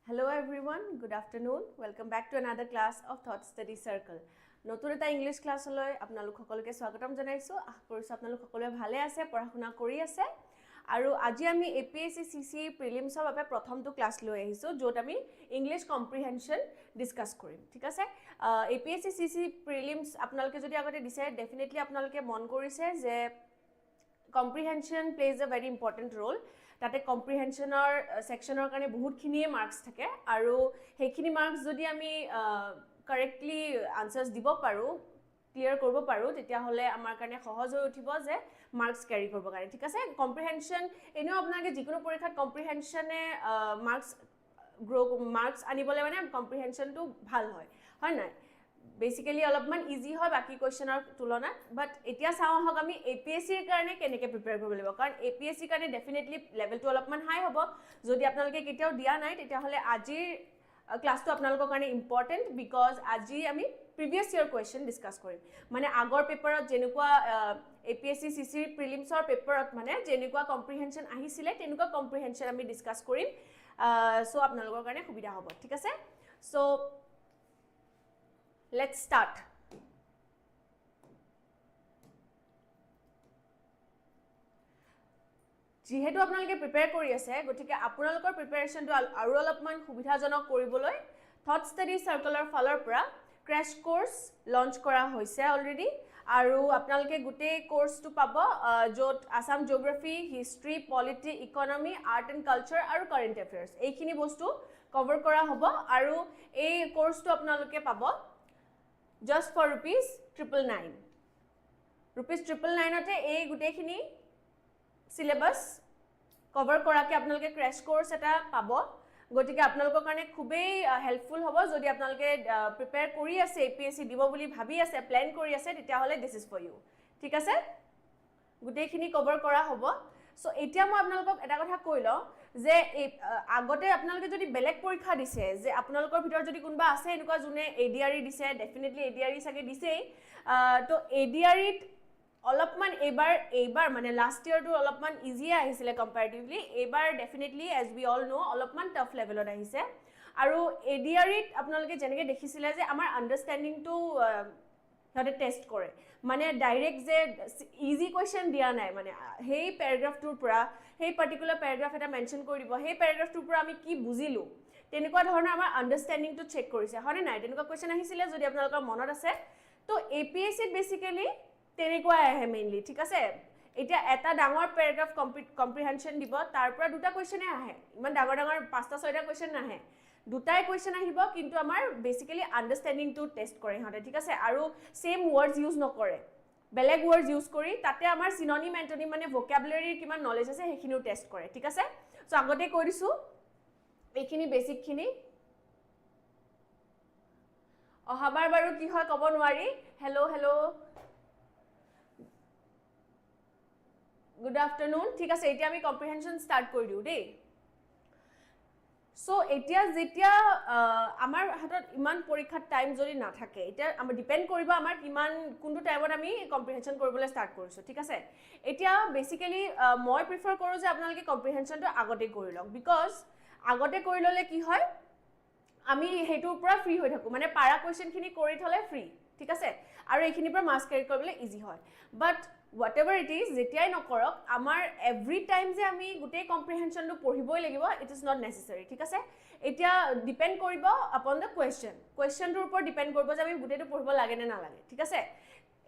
Hello everyone, good afternoon. Welcome back to another class of Thoth Study Circle. নতুন এটা English ক্লাছলৈ আপোনালোক সকলোকে স্বাগতম জনাইছো। আশা কৰিছো আপোনালোক সকলোৱে ভালে আছে, পঢ়া-শুনা কৰি আছে। আৰু আজি আমি APSC CCE Prelims ৰ বাবে প্ৰথমটো ক্লাছ লৈ আহিছো, য'ত আমি English Comprehension ডিসকাস কৰিম। ঠিক আছে? APSC CCE Prelims আপোনালোকে যদি আগতে দিছে, ডেফিনেটলি আপোনালোকে মন কৰিছে যে comprehension plays a very important role. তাতে comprehensionৰ সেকশনৰ কাৰণে বহুতখিনিয়ে মাৰ্কস থাকে আৰু সেইখিনি মাৰ্কস যদি আমি কাৰেক্টলি আনসাৰ্স দিব পাৰো, ক্লিয়াৰ কৰিব পাৰো, তেতিয়া হলে আমাৰ কাৰণে সহজ হৈ উঠিব যে মাৰ্কস ক্যাৰি কৰিব কাৰণে। ঠিক আছে? কম্প্ৰিহেনশন এনেও আপোনালোকে যিকোনো পৰীক্ষাত কম্প্ৰিহেনশনে মাৰ্কস আনিবলৈ মানে কম্প্ৰিহেনশনটো ভাল হয়, হয় নাই? বেসিক্যালি অলপমান ইজি হয় বাকি কোৱেশ্চনৰ তুলনাত, বাট এতিয়া চাও হক আমি APSC ৰ কাৰণে কেনেকৈ প্ৰিপেয়াৰ কৰিব লাগিব, কাৰণ APSC ৰ কাৰণে ডেফিনেটলি লেভেলটো অলপমান হাই হ'ব। যদি আপোনালোকে কেতিয়াও দিয়া নাই, তেতিয়া হলে আজিৰ ক্লাছটো আপোনালোকৰ কাৰণে ইম্পৰ্টেন্ট, বিকজ আজি আমি প্ৰিভিয়াস ইয়াৰ কোৱেশ্চন ডিসকাস কৰিম। মানে আগৰ পেপাৰত যেনেকুৱা APSC CCE প্ৰিলিমছৰ পেপাৰত মানে যেনেকুৱা কম্প্ৰিহেনশন আহিছিলে, তেনেকুৱা কম্প্ৰিহেনশন আমি ডিসকাস কৰিম। সো আপোনালোকৰ কাৰণে সুবিধা হ'ব। ঠিক আছে? So let's start. যেহেতু আপোনালোকে প্ৰিপেয়াৰ কৰি আছে, গতিকে আপোনালোকৰ প্ৰিপেয়াৰেশ্যনটো আৰু অলপমান সুবিধাজনক কৰিবলৈ Thoth Study Circle-ৰ ফালৰ পৰা ক্ৰেশ কোৰ্স লঞ্চ কৰা হৈছে অলৰেডি, আৰু আপোনালোকে গোটেই কোৰ্সটো পাব, য'ত Assam geography, history, polity, economy, art and culture আৰু কাৰেণ্ট এফেয়াৰ্স এইখিনি বস্তু কভাৰ কৰা হ'ব। আৰু এই কোৰ্সটো আপোনালোকে পাব just for ₹999. ₹999 এই গুটেইখিনি সিলেবাস কভাৰ কৰাকে আপোনালোকে ক্ৰেশ কোৰ্স এটা পাব। গতিকে আপোনালোকৰ কাৰণে খুবেই হেল্পফুল হ'ব। যদি আপোনালোকে প্ৰিপেয়াৰ কৰি আছে, APSC দিব বুলি ভাবি আছে, প্ল্যান কৰি আছে, তেতিয়া হলে দিস ইজ ফৰ ইউ। ঠিক আছে? গুটেইখিনি কভাৰ কৰা হ'ব। সো এতিয়া মই আপোনালোকক এটা কথা কৈ লওঁ যে আগতে আপোনালোকে যদি বেলেগ পৰীক্ষা দিছে, যে আপোনালোকৰ ভিতৰত যদি কোনোবা আছে এনেকুৱা যোনে ADRE দিছে, ডেফিনেটলি ADRE চাগে দিছেই, তো ADREত অলপমান এইবাৰ মানে লাষ্ট ইয়াৰটো অলপমান ইজিয়ে আহিছিলে কম্পাৰেটিভলি, এইবাৰ ডেফিনেটলি এজ উই অল নো অলপমান টাফ লেভেলত আহিছে। আৰু ADREত আপোনালোকে যেনেকৈ দেখিছিলে যে আমাৰ আণ্ডাৰষ্টেণ্ডিংটো সিহঁতে টেষ্ট কৰে, মানে ডাইৰেক্ট যে ইজি কুৱেশ্যন দিয়া নাই, মানে সেই পেৰাগ্ৰাফটোৰ পৰা সেই পাৰ্টিকুলাৰ পেৰাগ্ৰাফ এটা মেনশ্যন কৰি দিব, সেই পেৰাগ্ৰাফটোৰ পৰা আমি কি বুজিলোঁ, তেনেকুৱা ধৰণৰ আমাৰ আণ্ডাৰষ্টেণ্ডিংটো চেক কৰিছে, হয়নে নাই? তেনেকুৱা কুৱেশ্যন আহিছিলে যদি আপোনালোকৰ মনত আছে। তো APSCত বেচিকেলি তেনেকুৱাই আহে মেইনলি। ঠিক আছে? এতিয়া এটা ডাঙৰ পেৰাগ্ৰাফ কম্প্ৰিহেনশন দিব, তাৰ পৰা দুটা কুৱেশ্যনে আহে, ইমান ডাঙৰ 5টা-6টা কুৱেশ্যন নাহে, দুটাই কুৱেশ্যন আহিব, কিন্তু আমাৰ বেচিকেলি আণ্ডাৰষ্টেণ্ডিংটো টেষ্ট কৰে সিহঁতে। ঠিক আছে? আৰু সেম ৱৰ্ডছ ইউজ নকৰে, বেলেগ ৱৰ্ডছ ইউজ কৰি তাতে আমাৰ সিননিম এণ্টনিম মানে ভোকাবুলাৰীৰ কিমান নলেজ আছে সেইখিনিও টেষ্ট কৰে। ঠিক আছে? সো আগতে কৈ দিছো এইখিনি বেসিকখিনি। অহাবাৰ বাৰু কি হয় ক'ব নোৱাৰি। Hello' good afternoon. ঠিক আছে, এতিয়া আমি কম্প্ৰিহেনশন ষ্টাৰ্ট কৰি দিওঁ দেই। সো এতিয়া যেতিয়া আমাৰ হাতত ইমান পৰীক্ষাত টাইম যদি নাথাকে, এতিয়া আমাৰ ডিপেণ্ড কৰিব আমাৰ কোনটো টাইমত আমি কম্প্ৰিহেনশন কৰিবলৈ ষ্টাৰ্ট কৰিছোঁ। ঠিক আছে? এতিয়া বেচিকেলি মই প্ৰিফাৰ কৰোঁ যে আপোনালোকে কম্প্ৰিহেনশনটো আগতে কৰি লওক, বিকজ আগতে কৰি ল'লে কি হয়, আমি সেইটোৰ পৰা ফ্ৰী হৈ থাকোঁ, মানে পাৰা কুৱেশ্যনখিনি কৰি থ'লে ফ্ৰী। ঠিক আছে? আৰু এইখিনিৰ পৰা মাৰ্কছ কেৰি কৰিবলৈ ইজি হয়। বাট হোৱাট এভাৰ ইট ইজ, যেতিয়াই নকৰক, আমাৰ এভৰি টাইম যে আমি গোটেই কম্প্ৰিহেনশনটো পঢ়িবই লাগিব, ইট ইজ নট নেচেচাৰী। ঠিক আছে? এতিয়া ডিপেণ্ড কৰিব আপন দ্য কুৱেশ্যনটোৰ ওপৰত ডিপেণ্ড কৰিব যে আমি গোটেইটো পঢ়িব লাগে নে নালাগে। ঠিক আছে?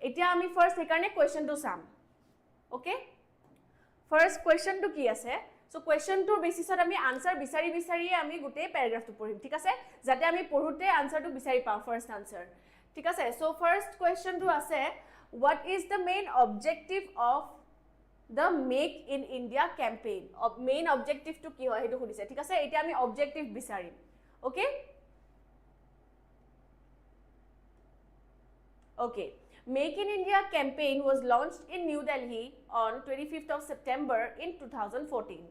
এতিয়া আমি ফাৰ্ষ্ট সেইকাৰণে কুৱেশ্যনটো চাম। অ'কে? ফাৰ্ষ্ট কুৱেশ্যনটো কি আছে? সো কুৱেশ্যনটোৰ বেচিছত আমি আনসাৰ বিচাৰিয়ে আমি গোটেই পেৰাগ্ৰাফটো পঢ়িম। ঠিক আছে? যাতে আমি পঢ়োতে আনসাৰটো বিচাৰি পাওঁ, ফাৰ্ষ্ট আনসাৰ। ঠিক আছে? সো ফাৰ্ষ্ট কুৱেশ্যনটো আছে, what is the main objective of the Make in India campaign? Main objective to কি হয় হেতু খুদিছে। ঠিক আছে? এতিয়া আমি objective বিচাৰিম। Okay? Okay. Make in India campaign was launched in New Delhi on 25th of September in 2014.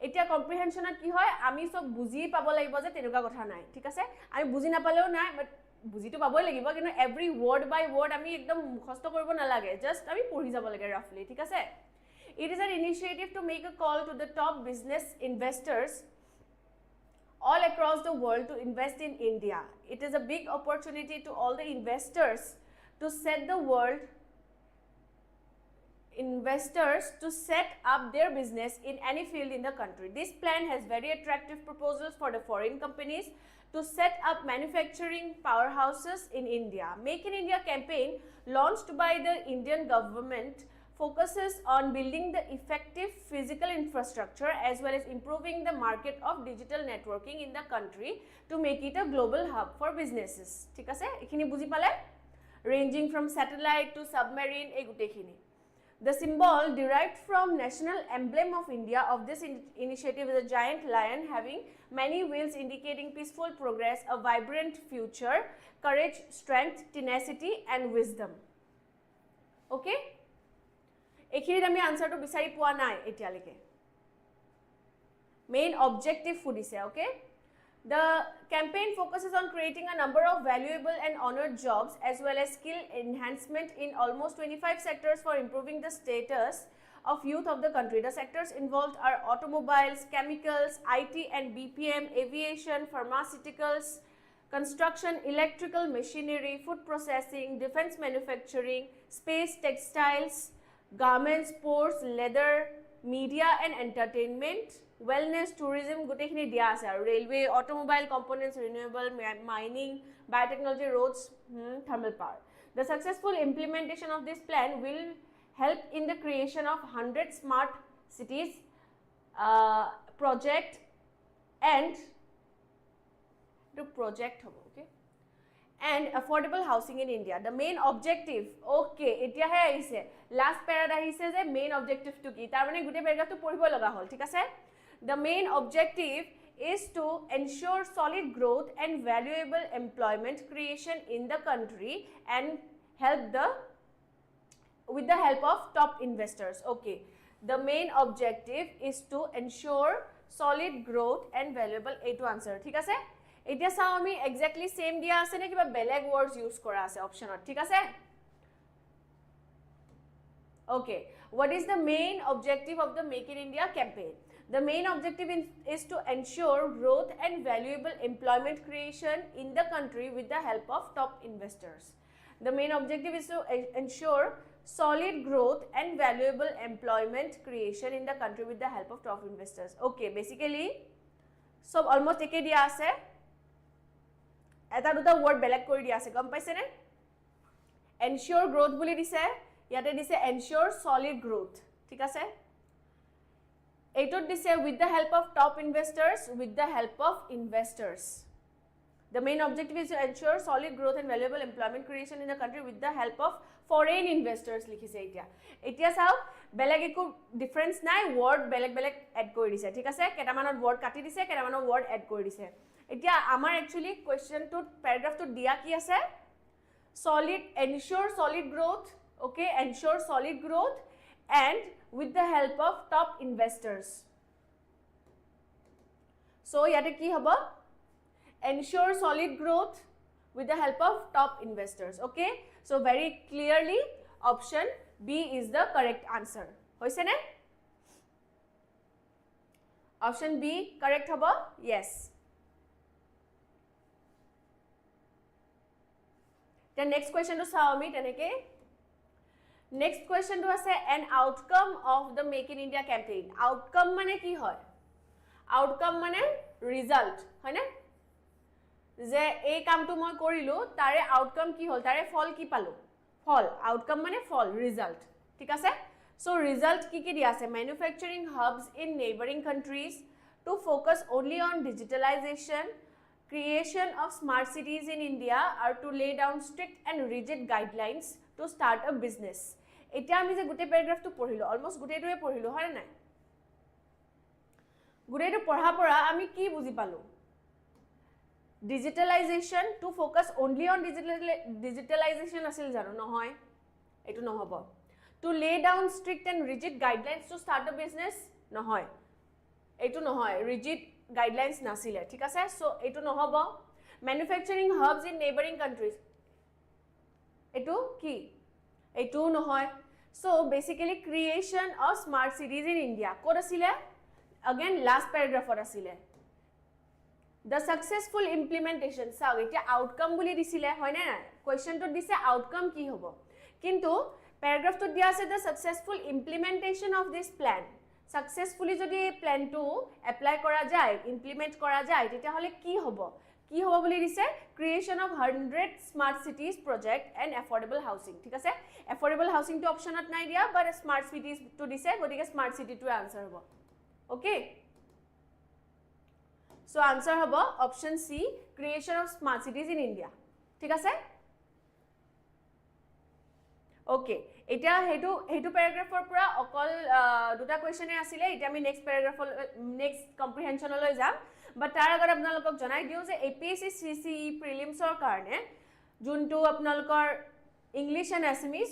এতিয়া কম্প্ৰিহেনশনত কি হয়, আমি সব বুজি পাব লাগিব যে তেনেকুৱা কথা নাই। ঠিক আছে? আমি বুজি নাপালেও নাই, বাট বুজিটো পাবই লাগিব, কিন্তু এভৰি ৱৰ্ড বাই ৱৰ্ড আমি একদম মুখস্থ কৰিব নালাগে, জাষ্ট আমি পঢ়ি যাব লাগে ৰাফলি। ঠিক আছে? It is an initiative to make a call to the top business investors all across the world to invest in India. It is a big opportunity to all the investors to set up their business in any field in the country. This plan has very attractive proposals for the foreign companies to set up manufacturing powerhouses in India. Make in India campaign launched by the Indian government focuses on building the effective physical infrastructure as well as improving the market of digital networking in the country to make it a global hub for businesses. ঠিক আছে এখিনি বুজি পালে ranging from satellite to submarine এই গুটেখিনি. The symbol derived from national emblem of India of this initiative is a giant lion having many wheels indicating peaceful progress, a vibrant future, courage, strength, tenacity and wisdom. Okay? এখিনিত আমি আনসারটো বিচাৰি পোৱা নাই এতিয়ালৈকে main objective ফুডিছে okay The campaign focuses on creating a number of valuable and honored jobs as well as skill enhancement in almost 25 sectors for improving the status of youth of the country. The sectors involved are automobiles, chemicals, IT and BPM, aviation, pharmaceuticals, construction, electrical machinery, food processing, defense manufacturing, space, textiles, garments, sports, leather, media and entertainment, wellness, tourism, gotekhini dia ase aru railway, automobile components, renewable, mining, biotechnology, roads, thermal power. The successful implementation of this plan will help in the creation of 100 smart cities project and okay, and affordable housing in India. The main objective, okay, etia he aise last para ahise je main objective to ki tar mane gute paragraph to poribo laga hol thik ase. The main objective is to ensure solid growth and valuable employment creation in the country and with the help of top investors. Okay, the main objective is to ensure solid growth and valuable a to answer thik ase. এতিয়া চাও আমি exactly same দিয়া আছে নে কিবা বেলেগ ওয়ার্ডস use করা আছে অপশনত ঠিক আছে okay what is the main objective of the Make in India campaign? The main objective is to ensure growth and valuable employment creation in the country with the help of top investors. The main objective is to ensure solid growth and valuable employment creation in the country with the help of top investors. Okay, basically সব almost একে দিয়া আছে এটা দুটা word বেলেগ কৰি দিয়া আছে গম পাইছে নে এনশিওর গ্রোথ বুলি দিছে ইয়াতে দিছে এনশিওর সলিড গ্রোথ ঠিক আছে এইটোত দিছে with the help of top investors The main objective is to ensure solid growth and valuable employment creation in the country with the help of foreign investors লিখিছে এতিয়া চাও বেলেগ একো ডিফারেন্স নাই ওয়ার্ড বেলেগ এড কৰি দিছে ঠিক আছে কেটামানত ওয়াৰ্ড কাটি দিছে কেটামানত ওয়াৰ্ড এড কৰি দিছে এতিয়া আমাৰ একচুয়ালি কোৱেশ্চনটোত প্যাৰাগ্ৰাফটো দিয়া কি আছে ensure solid growth okay ensure solid growth and with the help of top investors so ইয়াতে কি হ'ব ensure solid growth with the help of top investors okay so very clearly option B is the correct answer hoise ne option B correct hobo yes the next question to saw me teneke next question to ase an outcome of the Make in India campaign outcome mane ki hoy outcome mane result hoy na যে এই কামটো মই কৰিলো তাৰে outcome কি হল তাৰে ফল কি পালো ফল আউটকাম মানে ফল ৰিজাল্ট ঠিক আছে সো ৰিজাল্ট কি দিয়া আছে manufacturing hubs in neighbouring countries to focus only on digitalisation creation of smart cities in India are to lay down strict and rigid guidelines to start a business এটা আমি যে গুটে প্যাৰাগ্ৰাফটো পঢ়িলো almost গুটেটোৱে পঢ়িলো হয় না গুটেটো পঢ়া পৰা আমি কি বুজি পালো Digitalization to focus only on digitalization asil jano nohoy etu nohobo to lay down strict and rigid guidelines to start a business nohoy etu nohoy rigid guidelines nasile thik ase so etu nohobo manufacturing hubs in neighboring countries etu ki etu nohoy so basically creation of smart cities in India kod asile again last paragraph or asile The successful implementation. চাওক এতিয়া outcome বুলি দিছিলে হয় না কোৱেশ্চনটো দিছে outcome কি হ'ব কিন্তু প্যাৰাগ্ৰাফটো দিয়া আছে the successful implementation of this plan successfully যদি প্ল্যানটো এপ্লাই কৰা যায় ইমপ্লিমেন্ট কৰা যায় তেতিয়া হলে কি হ'ব বুলি দিছে creation of 100 smart cities project and affordable housing ঠিক আছে affordable housing to optionত নাই দিয়া but smart cities to দিছে গতিকে smart city to answer হ'ব okay so answer হ'ব option C creation of smart cities in India ঠিক আছে okay এটা হেতু প্যাৰাগ্ৰাফৰ পৰা অকল দুটা কোৱেশ্চনে আছিলে এটা আমি নেক্সট প্যাৰাগ্ৰাফৰ নেক্সট কম্প্ৰিহেনশনলৈ যাম বাট তাৰ আগত আপোনালোকক জনাই দিও যে APSC CCE Prelims ৰ কাৰণে যোনটো আপোনালোকৰ ইংলিশ এণ্ড এছামিজ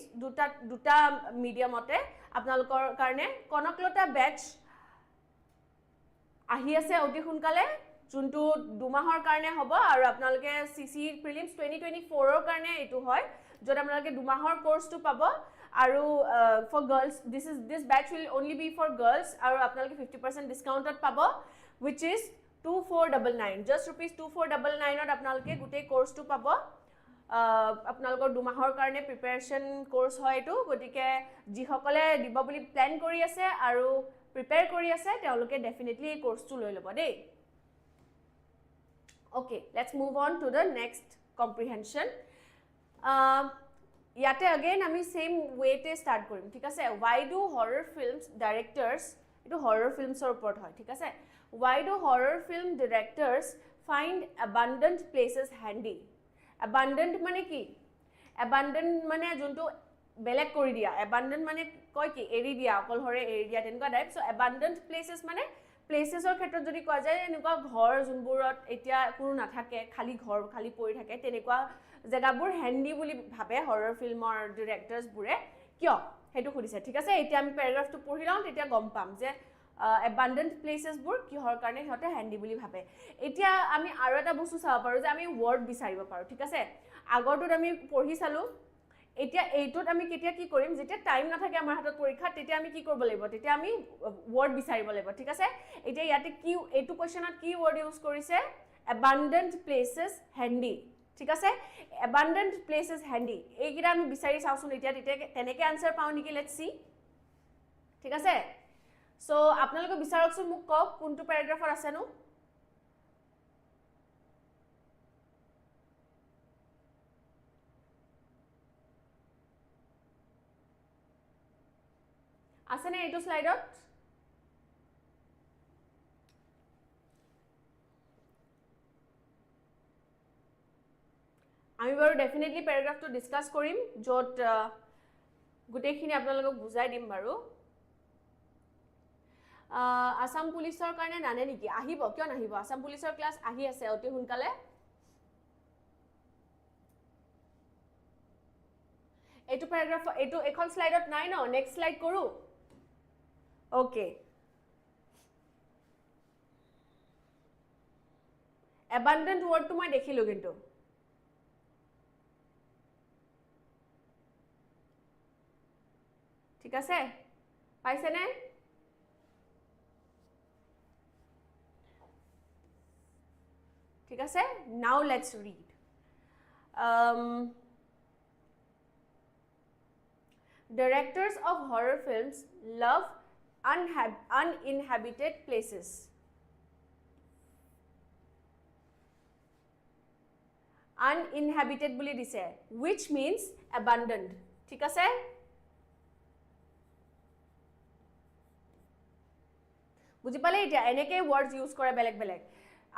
দুটা মিডিয়ামতে আপোনালোকৰ কাৰণে কনকলতা বেচ আহি আছে অতি সোনকালে যোনটো দুমাহৰ কাৰণে হ'ব আৰু আপোনালোকে CCE Prelims 2024 ৰ কাৰণে এটো হয় যত আপোনালোকে দুমাহৰ কোৰ্সটো পাব আৰু for girls this batch will only be for girls আৰু আপোনালোকে 50% ডিসকাউন্টত পাব which is 2499 just rupees 2499 ত আপোনালোকে গুটেই কোৰ্সটো পাব আপোনালোকৰ দুমাহৰ কাৰণে প্ৰিপাৰেচন কোৰ্স হয় এটো গতিকে যি সকলে দিব বুলি প্ল্যান কৰি আছে আৰু প্ৰিপেয়াৰ কৰি আছে তেওঁলোকে ডেফিনেটলি এই কোৰ্সটো লৈ ল'ব দেই okay let's move on to the next comprehension ইয়াতে again আমি same way তে start কৰিম ঠিক আছে why do horror films directors এটো horror films ৰ ওপৰত হয় ঠিক আছে why do horror film directors find abandoned places handy abandoned মানে কি abandoned মানে যোনটো বেলেগ কৰি দিয়া abandoned মানে কয় কি এৰি দিয়া অকলহৰে এৰি দিয়া তেনেকুৱা টাইপ so abandoned places মানে প্লেসেসৰ ক্ষেত্ৰত যদি কোৱা যায় এনেকুৱা ঘৰ যোনবোৰত এতিয়া কোনো নাথাকে খালি ঘৰ খালি পৰি থাকে তেনেকুৱা জায়গাবোৰ হ্যান্ডি বুলি ভাবে হৰৰ ফিল্মৰ ডিৰেক্টৰস বুৰে কিয় হেতু খুদিছে ঠিক আছে এতিয়া আমি প্যাৰাগ্ৰাফটো পঢ়ি লওঁ তেতিয়া গম পাম যে abandoned places বুৰ কিহৰ কাৰণে হতে হ্যান্ডি বুলি ভাবে এতিয়া আমি আৰু এটা বস্তু চাব পাৰো যে আমি ওয়াৰ্ড বিচাৰিব পাৰো ঠিক আছে আগৰটোত আমি পঢ়ি চালো এতিয়া এইটোত আমি কেতিয়া কি কৰিম যেতিয়া টাইম নাথাকে আমাৰ হাতত পৰীক্ষা তেতিয়া আমি কি কৰিব লাগিব তেতিয়া আমি ওয়াৰ্ড বিচাৰিব লাগিব ঠিক আছে এতিয়া ইয়াতে কি এইটো কোৱেশ্চনত কি ওয়াৰ্ড ইউজ কৰিছে abandoned places handy ঠিক আছে abandoned places handy এইকিটা আমি বিচাৰি চাওচোন এতিয়া তেনেকে আনসাৰ পাও নেকি লেটস সি ঠিক আছে সো আপোনালোকে বিচাৰকচোন মোক কক কোনটো প্যাৰাগ্ৰাফৰ আছে নো আছে নে এইটো স্লাইডত আমি বাৰু ডেফিনেটলি প্যাৰাগ্ৰাফটো ডিসকাস কৰিম যত গুটেখিনি আপোনালোকক বুজাই দিম বাৰু আসাম পুলিচৰ কাৰণে নানে নেকি আহিব কিয় নাহিব আসাম পুলিচৰ ক্লাস আহি আছে অতি সোনকালে এইটো প্যাৰাগ্ৰাফ এইটো এখন স্লাইডত নাই ন নেক্সট স্লাইড কৰো ওকে abandoned word তো মই দেখিলো কিন্তু ঠিক আছে পাইছে নে ঠিক আছে now let's read directors of horror films love uninhabited places uninhabited বুলি দিছে which means abandoned ঠিক আছে বুজি পালে এতিয়া এনেকে ওয়ার্ডস ইউজ কৰে বেলেগ বেলেগ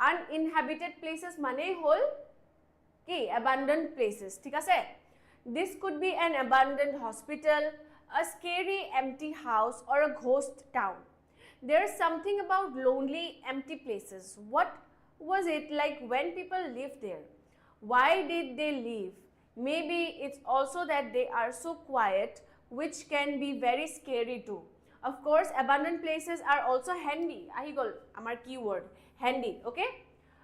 uninhabited places মানে হল কি abandoned places ঠিক আছে this could be an abandoned hospital a scary empty house or a ghost town there's something about lonely empty places what was it like when people lived there why did they leave maybe it's also that they are so quiet which can be very scary too of course abandoned places are also handy ahi gol amar keyword handy okay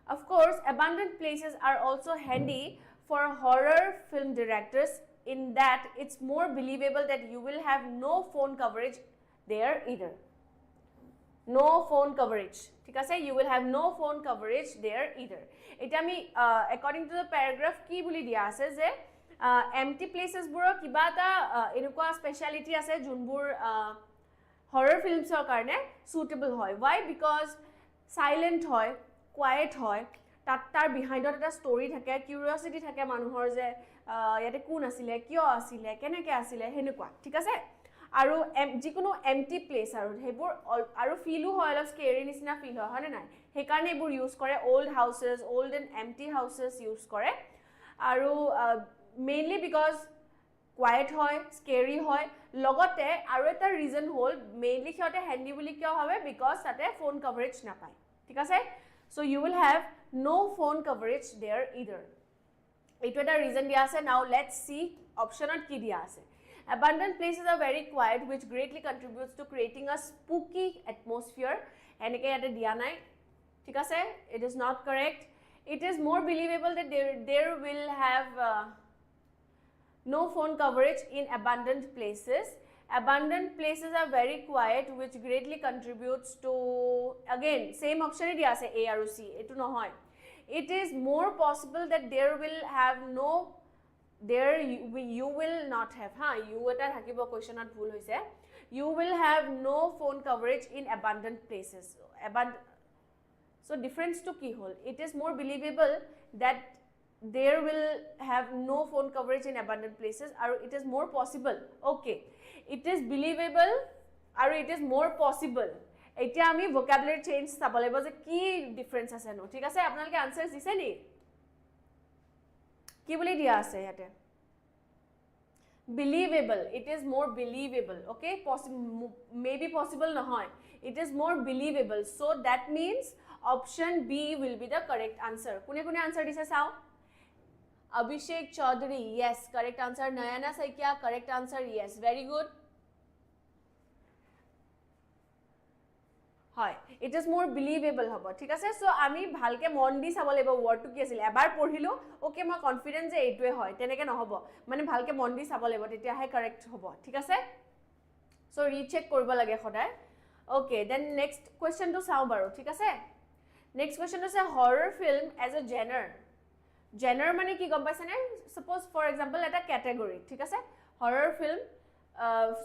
of course abandoned places are also handy for horror film directors in that it's more believable that you will have no phone coverage there either no phone coverage ঠিক আছে you will have no phone coverage there either এটা আমি according to the paragraph কি বুলি দিয়া আছে যে empty places বোৰৰ কিবা এটা এনেকুৱা স্পেশালিটি আছে যোনবোৰ horror films or karne suitable hoy why because silent hoy quiet hoy tar behind ot eta story thake curiosity thake manuhor je yate kun asile kyo asile keneke asile henukwa thik ase aru jikono empty place aru hebur aru feel hoy a scary nisina feel hoy hone nai he karne ebur use kore old houses old and empty houses use kore aru mainly because quiet hoy scary hoy logote aru eta reason hol mainly khote handy boli kyo hobe because tate phone coverage na pai thik ase so you will have no phone coverage there either eto eta reason dia ase now let's see option ot ki dia ase abandoned places are very quiet which greatly contributes to creating a spooky atmosphere enike ate dia nai thik ase it is not correct it is more believable that there will have no phone coverage in abandoned places. Abandoned places are very quiet which greatly contributes to again same option it is A or C etu no hoy it is more possible that there will have no there you will not have you eta thakibo question at bhul hoise you will have no phone coverage in abandoned places so difference to ki hol it is more believable that there will have no phone coverage in abandoned places or it is more possible okay it is believable or it is more possible eta ami vocabulary change sabolebo je ki difference ase no thik ase apnalke answers dise ni ki boli dia ase yate believable it is more believable okay maybe possible na hoy it is more believable so that means option B will be the correct answer kune answer dise sao Abhishek Chaudhary yes correct answer Nayana Saikia correct answer yes very good hoy it is more believable hobo thik ase so ami bhalke mon di sabo lebo word to ki asile ebar porhilo okay ma confident je etwe hoy teneke no hobo mane bhalke mon di sabo lebo tetia hai correct hobo thik ase so recheck koribo lage khoday okay then next question to sao baro thik ase next question is a horror film as a genre mane ki gom paise ne suppose for example eta category thik ase horror film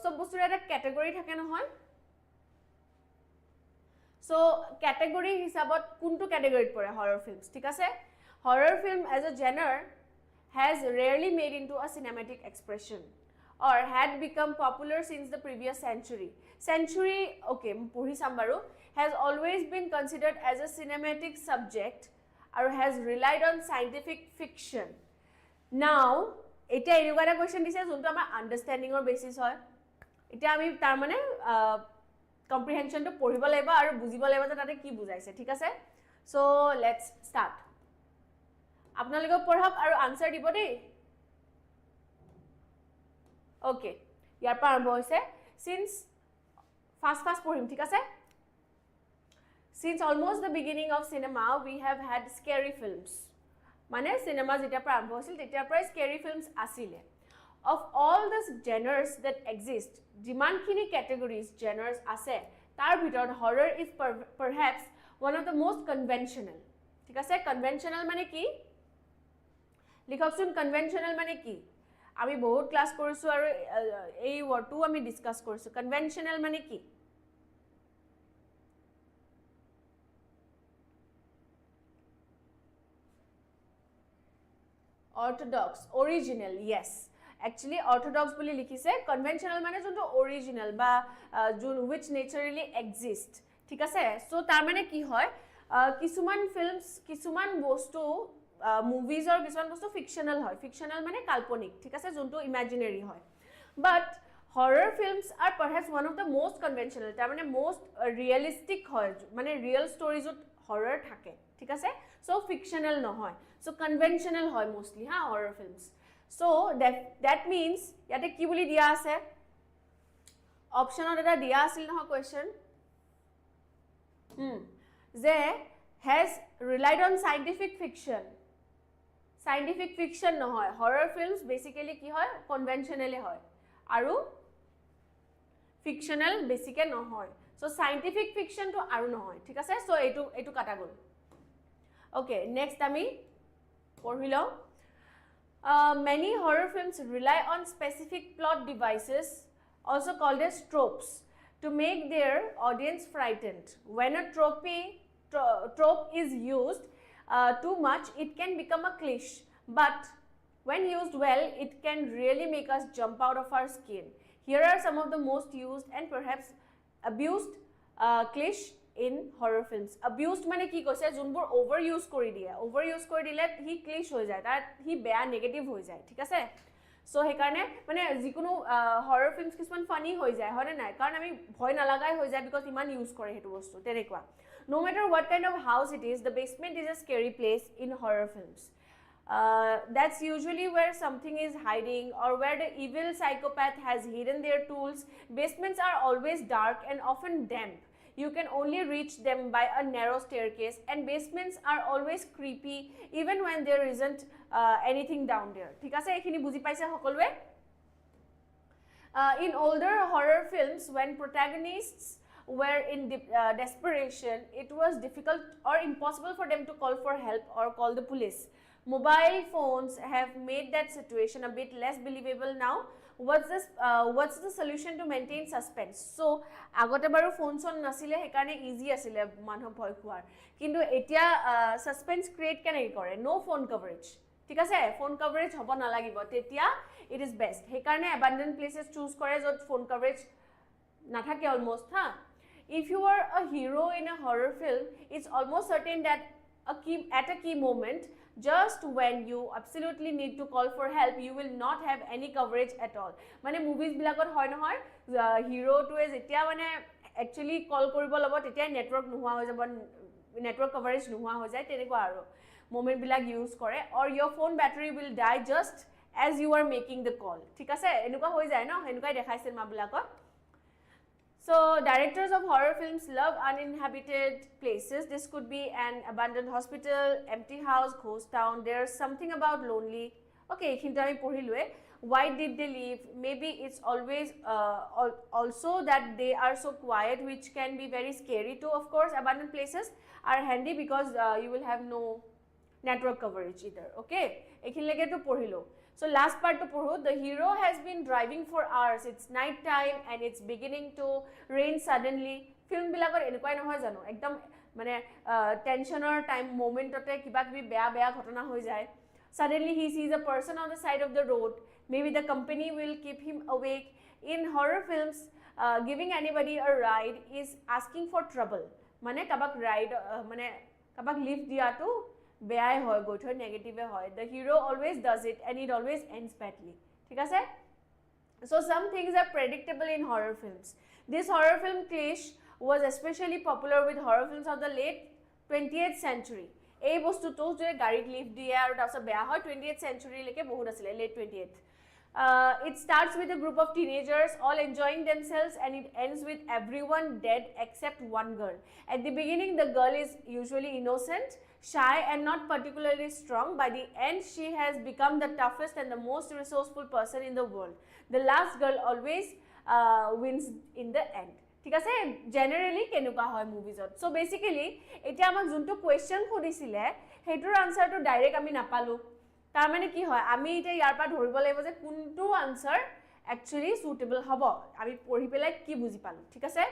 sob bostur eta category thake no hoy so category hisabot kuntu category pore horror films thik ase horror film as a genre has rarely made into a cinematic expression or had become popular since the previous century okay puri sambaru has always been considered as a cinematic subject or has relied on scientific fiction now eta enugara question dise junto amar understanding or basis hoy eta ami tar mane comprehension to poribo laiba aru bujibo laiba tate ki bujaise thik ase so let's start apnalogo porhok aru answer dibo dei okay yar pa arambho hoise since fast porhim thik ase since almost the beginning of cinema we have had scary films mane cinema jeta pra arambho hosil tetia pra scary films asile of all the genres that exist jiman khini categories genres ase tar bhitor horror is perhaps one of the most conventional thik ase conventional mane ki likhoksun conventional mane ki ami bahut class korisu aru ei word tu ami discuss korisu conventional mane ki orthodox original yes actually orthodox boli likhise conventional mane jonto original ba which naturally exist thik ase so tar mane ki hoy kisuman films kisuman bostu movies or kisuman bostu fictional mane kalponik thik ase jonto imaginary hoy but horror films are perhaps one of the most conventional tar mane most realistic hoy mane real stories ot horror thake thik ase so fictional no hoy so conventional hoy mostly horror films so that means yate ki boli dia ase option ot eta dia asil no question je has relied on scientific fiction no hoy horror films basically ki hoy conventional hoy aru fictional basically no hoy So scientific fiction to aru nohoy thik ase so etu kata gol okay next ami porhilo many horror films rely on specific plot devices also called as tropes to make their audience frightened when a trope is used too much it can become a cliche but when used well it can really make us jump out of our skin. Here are some of the most used and perhaps abused cliche in horror films. Abused mane ki koise junbur overuse kori dile hi cliche hoy jay tar hi beya negative hoy jay thik ase so he karone mane jikono horror films kisman funny hoy jay hone nai karon ami bhoy nalagai hoy jay because iman use kore hetu bostu tenekwa no matter what kind of house it is the basement is a scary place in horror films. That's usually where something is hiding or where the evil psychopath has hidden their tools. Basements are always dark and often damp. You can only reach them by a narrow staircase and basements are always creepy even when there isn't anything down there. Thik ase ekhini buji paise hokolwe in older horror films when protagonists were in desperation it was difficult or impossible for them to call for help or call the police. Mobile phones have made that situation a bit less believable now. What's the solution to maintain suspense? So agote baru phone on nasile hekarne easy asile manho bhoy khuar kintu etia suspense create kene kore no phone coverage thik ase phone coverage hobo na lagibo tetia it is best hekarne abandoned places choose kore jot phone coverage na thake almost ha if you are a hero in a horror film it's almost certain that at a key moment just when you absolutely need to call for help you will not have any coverage at all mane movies bilakot hoy no hoy hero to is etia mane actually call koribo lobo tetia network nuha hoy jabo network coverage nuha hoy jay teneko aro moment bilak use kore or your phone battery will die just as you are making the call thik ase enuka hoy jay no enukai dekhaise ma bilakot. So directors of horror films love uninhabited places. This could be an abandoned hospital, empty house, ghost town. There's something about lonely. Okay, hinta ami porhilue. Why did they leave? Maybe it's always also that they are so quiet, which can be very scary too. Of course, abandoned places are handy because you will have no network coverage either. Okay, ekhin lege to porhilo. So last part to porhu, the hero has been driving for hours. It's night time and it's beginning to rain suddenly. Film bilakor enukai nohoy jano ekdam mane tension or time moment ote kiba kibi beya ghotona hoy jay. Suddenly he sees a person on the side of the road. Maybe the company will keep him awake. In horror films, giving anybody a ride is asking for trouble. Mane kabak ride mane kabak lift diya to বেয়াই হয় গৈ থৈ negative হয় the hero always does it and it always ends badly ঠিক আছে so some things are predictable in horror films this horror film cliche was especially popular with horror films of the late 20th century এই বস্তুটো যে গাড়ীত lift দিয়ে আৰু তাৰপিছত বেয়া হয় 20th century লৈকে বহুত আছিল late 20th it starts with a group of teenagers all enjoying themselves and it ends with everyone dead except one girl at the beginning the girl is usually innocent shy and not particularly strong. By the end, she has become the toughest and the most resourceful person in the world. The last girl always wins in the end. ঠিক আছে generally কেনুকা হয় moviesত so basically এটা আমাক যোনটো question খুদিছিলে হেটোৰ আনসাৰটো direct আমি নাপালো তাৰ মানে কি হয় আমি এটা ইয়াৰ পৰা ধৰিব লাগিব যে কোনটো আনসাৰ actually suitable হ'ব আমি পঢ়ি পেলাই কি বুজি পালো ঠিক আছে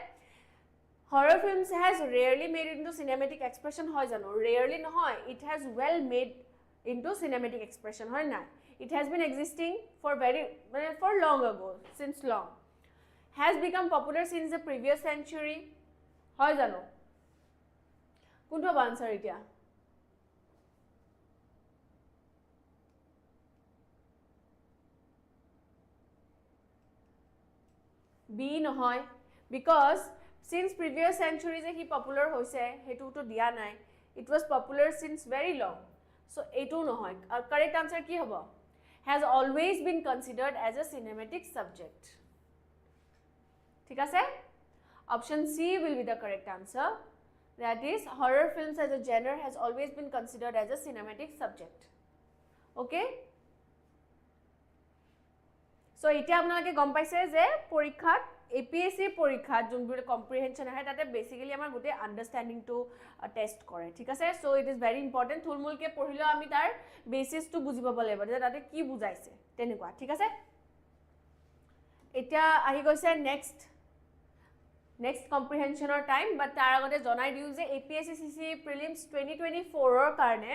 Horror films has rarely made into cinematic expression hoy jano rarely nohoy it has well made into cinematic expression hoy na it has been existing for long ago since long has become popular since the previous century hoy jano kunto answer itia b nohoy because since previous centuries he popular hoise hetu to dia nai it was popular since very long so etu nohoy correct answer ki hobo has always been considered as a cinematic subject ঠিক আছে option c will be the correct answer that is horror films as a genre has always been considered as a cinematic subject okay so এতিয়া আপোনালোকে গম পাইছে যে পৰীক্ষাত APSC পৰীক্ষাত যোনবোৰ কম্প্ৰিহেনশন আহে তাতে বেসিক্যালি আমাৰ গোটে আন্ডাৰস্ট্যান্ডিং টু টেস্ট কৰে ঠিক আছে so it is very important থুলমুলকে পঢ়িলেও আমি তাৰ বেসিসটো বুজি পাব লাগিব যে তাতে কি বুজাইছে তেনেকুৱা ঠিক আছে এতিয়া আহি গৈছে next comprehensionৰ টাইম বাট তাৰ আগতে জনাই দিউ যে APSC CCE Prelims 2024 ৰ কাৰণে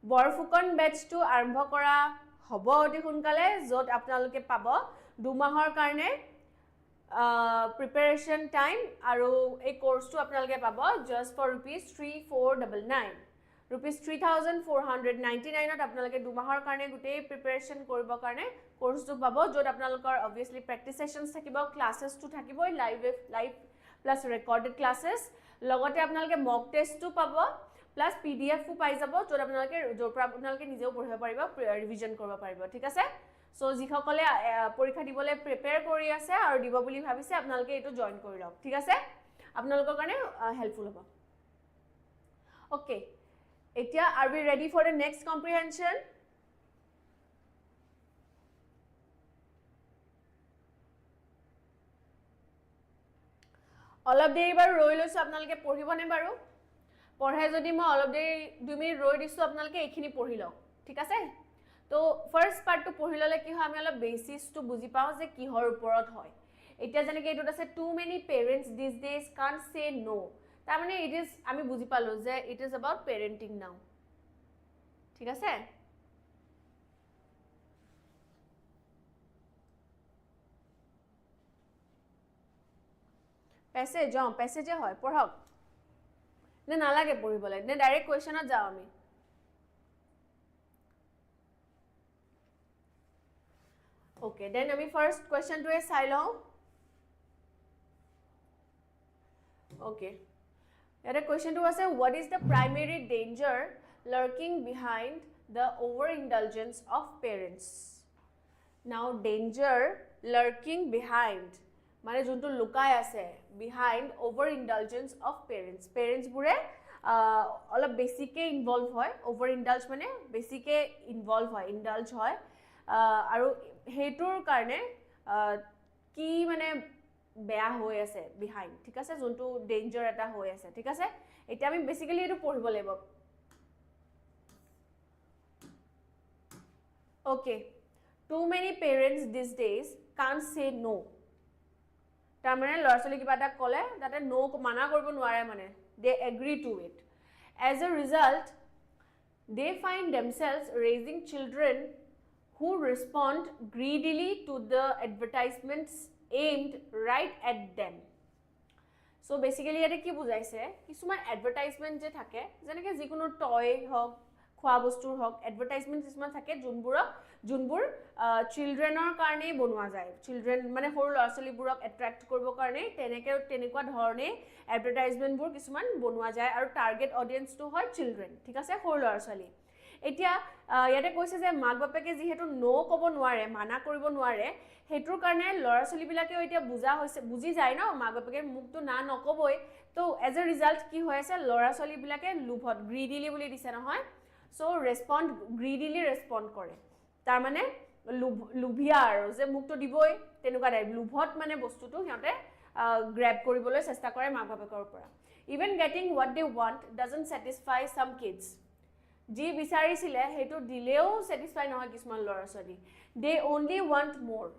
বৰফুকন বেচটো আৰম্ভ কৰা হ'ব অতি সোনকালে যত আপোনালোকে পাব 2 মাহৰ কাৰণে preparation time আৰু এই কোৰ্সটো আপোনালোকে পাব just for ₹3499 ₹3499 ত আপোনালোকে 2 মাহৰ কাৰণে গুটে প্ৰিপাৰেচন কৰিব কাৰণে কোৰ্সটো পাব যত আপোনালোকৰ obviously practice sessions থাকিব classes টো থাকিব live plus recorded classes লগতে আপোনালোকে mock test টো পাব plus PDF ও পাই যাব যত আপোনালোকে নিজেও পঢ়িব পাৰিব ৰিভিজন কৰিব পাৰিব ঠিক আছে সো যিসকলে পৰীক্ষা দিবলৈ প্ৰিপেয়াৰ কৰি আছে আৰু দিব বুলি ভাবিছে আপোনালোকে এটো জয়েন কৰি লওক ঠিক আছে আপোনালোকৰ কাৰণে হেল্পফুল হ'ব ওকে এতিয়া are we ready for the next comprehension অলপ দেৰি বাৰু ৰৈ লৈছো আপোনালোকে পঢ়িবনে বাৰু পঢ়াই যদি মই অলপ দেৰি 2 মিনিট ৰৈ দিছো আপোনালোকে এইখিনি পঢ়ি লওক ঠিক আছে তো ফাৰ্স্ট পাৰ্ট টু পঢ়ি ললে কি হয় আমি অলপ বেসিস টু বুজি পাও যে কিহৰ ওপৰত হয় এতিয়া যেনেকৈ এটোত আছে too many parents these days can't say no তাৰ মানে it is আমি বুজি পালো যে it is about parenting now ঠিক আছে पैसेज হয় পঢ়ক নে নালাগে পঢ়িবলৈ নে ডাইৰেক্ট কোৱেশ্চনত যাও আমি ওকে দেন আমি ফাৰ্স্ট কোৱেশ্চনটো চাই লও ওকে এটা কোৱেশ্চনটো আছে what is the primary danger lurking behind the overindulgence of parents now danger lurking behind মানে যোনটো লুকাই আছে behind overindulgence of parents বুৰে অলপ বেছিকে ইনভলভ হয় overindulge মানে বেছিকে ইনভলভ হয় indulge হয় আৰু হেতুৰ কাৰণে কি মানে বেয়া হৈ আছে behind ঠিক আছে যোনটো ডেঞ্জাৰ এটা হৈ আছে ঠিক আছে এটা আমি বেসিক্যালি এটো পঢ়িব লাগিব okay too many parents these days can't say no তাৰ মানে লৰাছলি কিবা এটা কলে তাতে নো মানা কৰিব নোৱাৰে মানে they agree to it as a result they find themselves raising children who respond greedily to the advertisements aimed right at them so basically এটা কি বুজাইছে কিছুমান এডভাৰটাইজমেন্ট যে থাকে যেনেকৈ যিকোনো টয় হক খোৱা বস্তুৰ হক এডভাৰটাইজমেন্ট কিছুমান থাকে যোনবোৰ চিলড্ৰেনৰ কাৰণে বনোৱা যায় চিলড্ৰেন মানে সৰু লৰাছলিবোৰক এট্ৰাক্ট কৰিবৰ কাৰণে তেনেকুৱা ধৰণে এডভাৰটাইজমেন্টবোৰ কিছুমান বনোৱা যায় আৰু টাৰ্গেট অডিয়েন্সটো হয় চিলড্ৰেন ঠিক আছে সৰু লৰাছলি এতিয়া ইয়াতে কৈছে যে মাক বাপেকে যিহেতু নো ক'ব নোৱাৰে মানা কৰিব নোৱাৰে হেতুৰ কাৰণে লৰাছলিবিলাকেও এতিয়া বুজি যায় ন মাক বাপেকে মুখটো না নকবই তো এজ এ ৰিজাল্ট কি হৈ আছে লৰাছলিবিলাকে লোভত গ্ৰিডিলি বুলি দিছে নহয় সো ৰেসপন্ড গ্ৰিডিলি ৰেসপন্ড কৰে তাৰ মানে লুভিয়া আৰু যে মুখটো দিবই তেনেকুৱা টাইপ লোভত মানে বস্তুটো হিহঁতে গ্ৰ্যাব কৰিবলৈ চেষ্টা কৰে মাক বাপেকৰ পৰা even getting what they want doesn't satisfy some kids ji বিচাৰিছিলে হেতু দিলেও satisfy নহয় কিছুমান লৰাছলি they only want more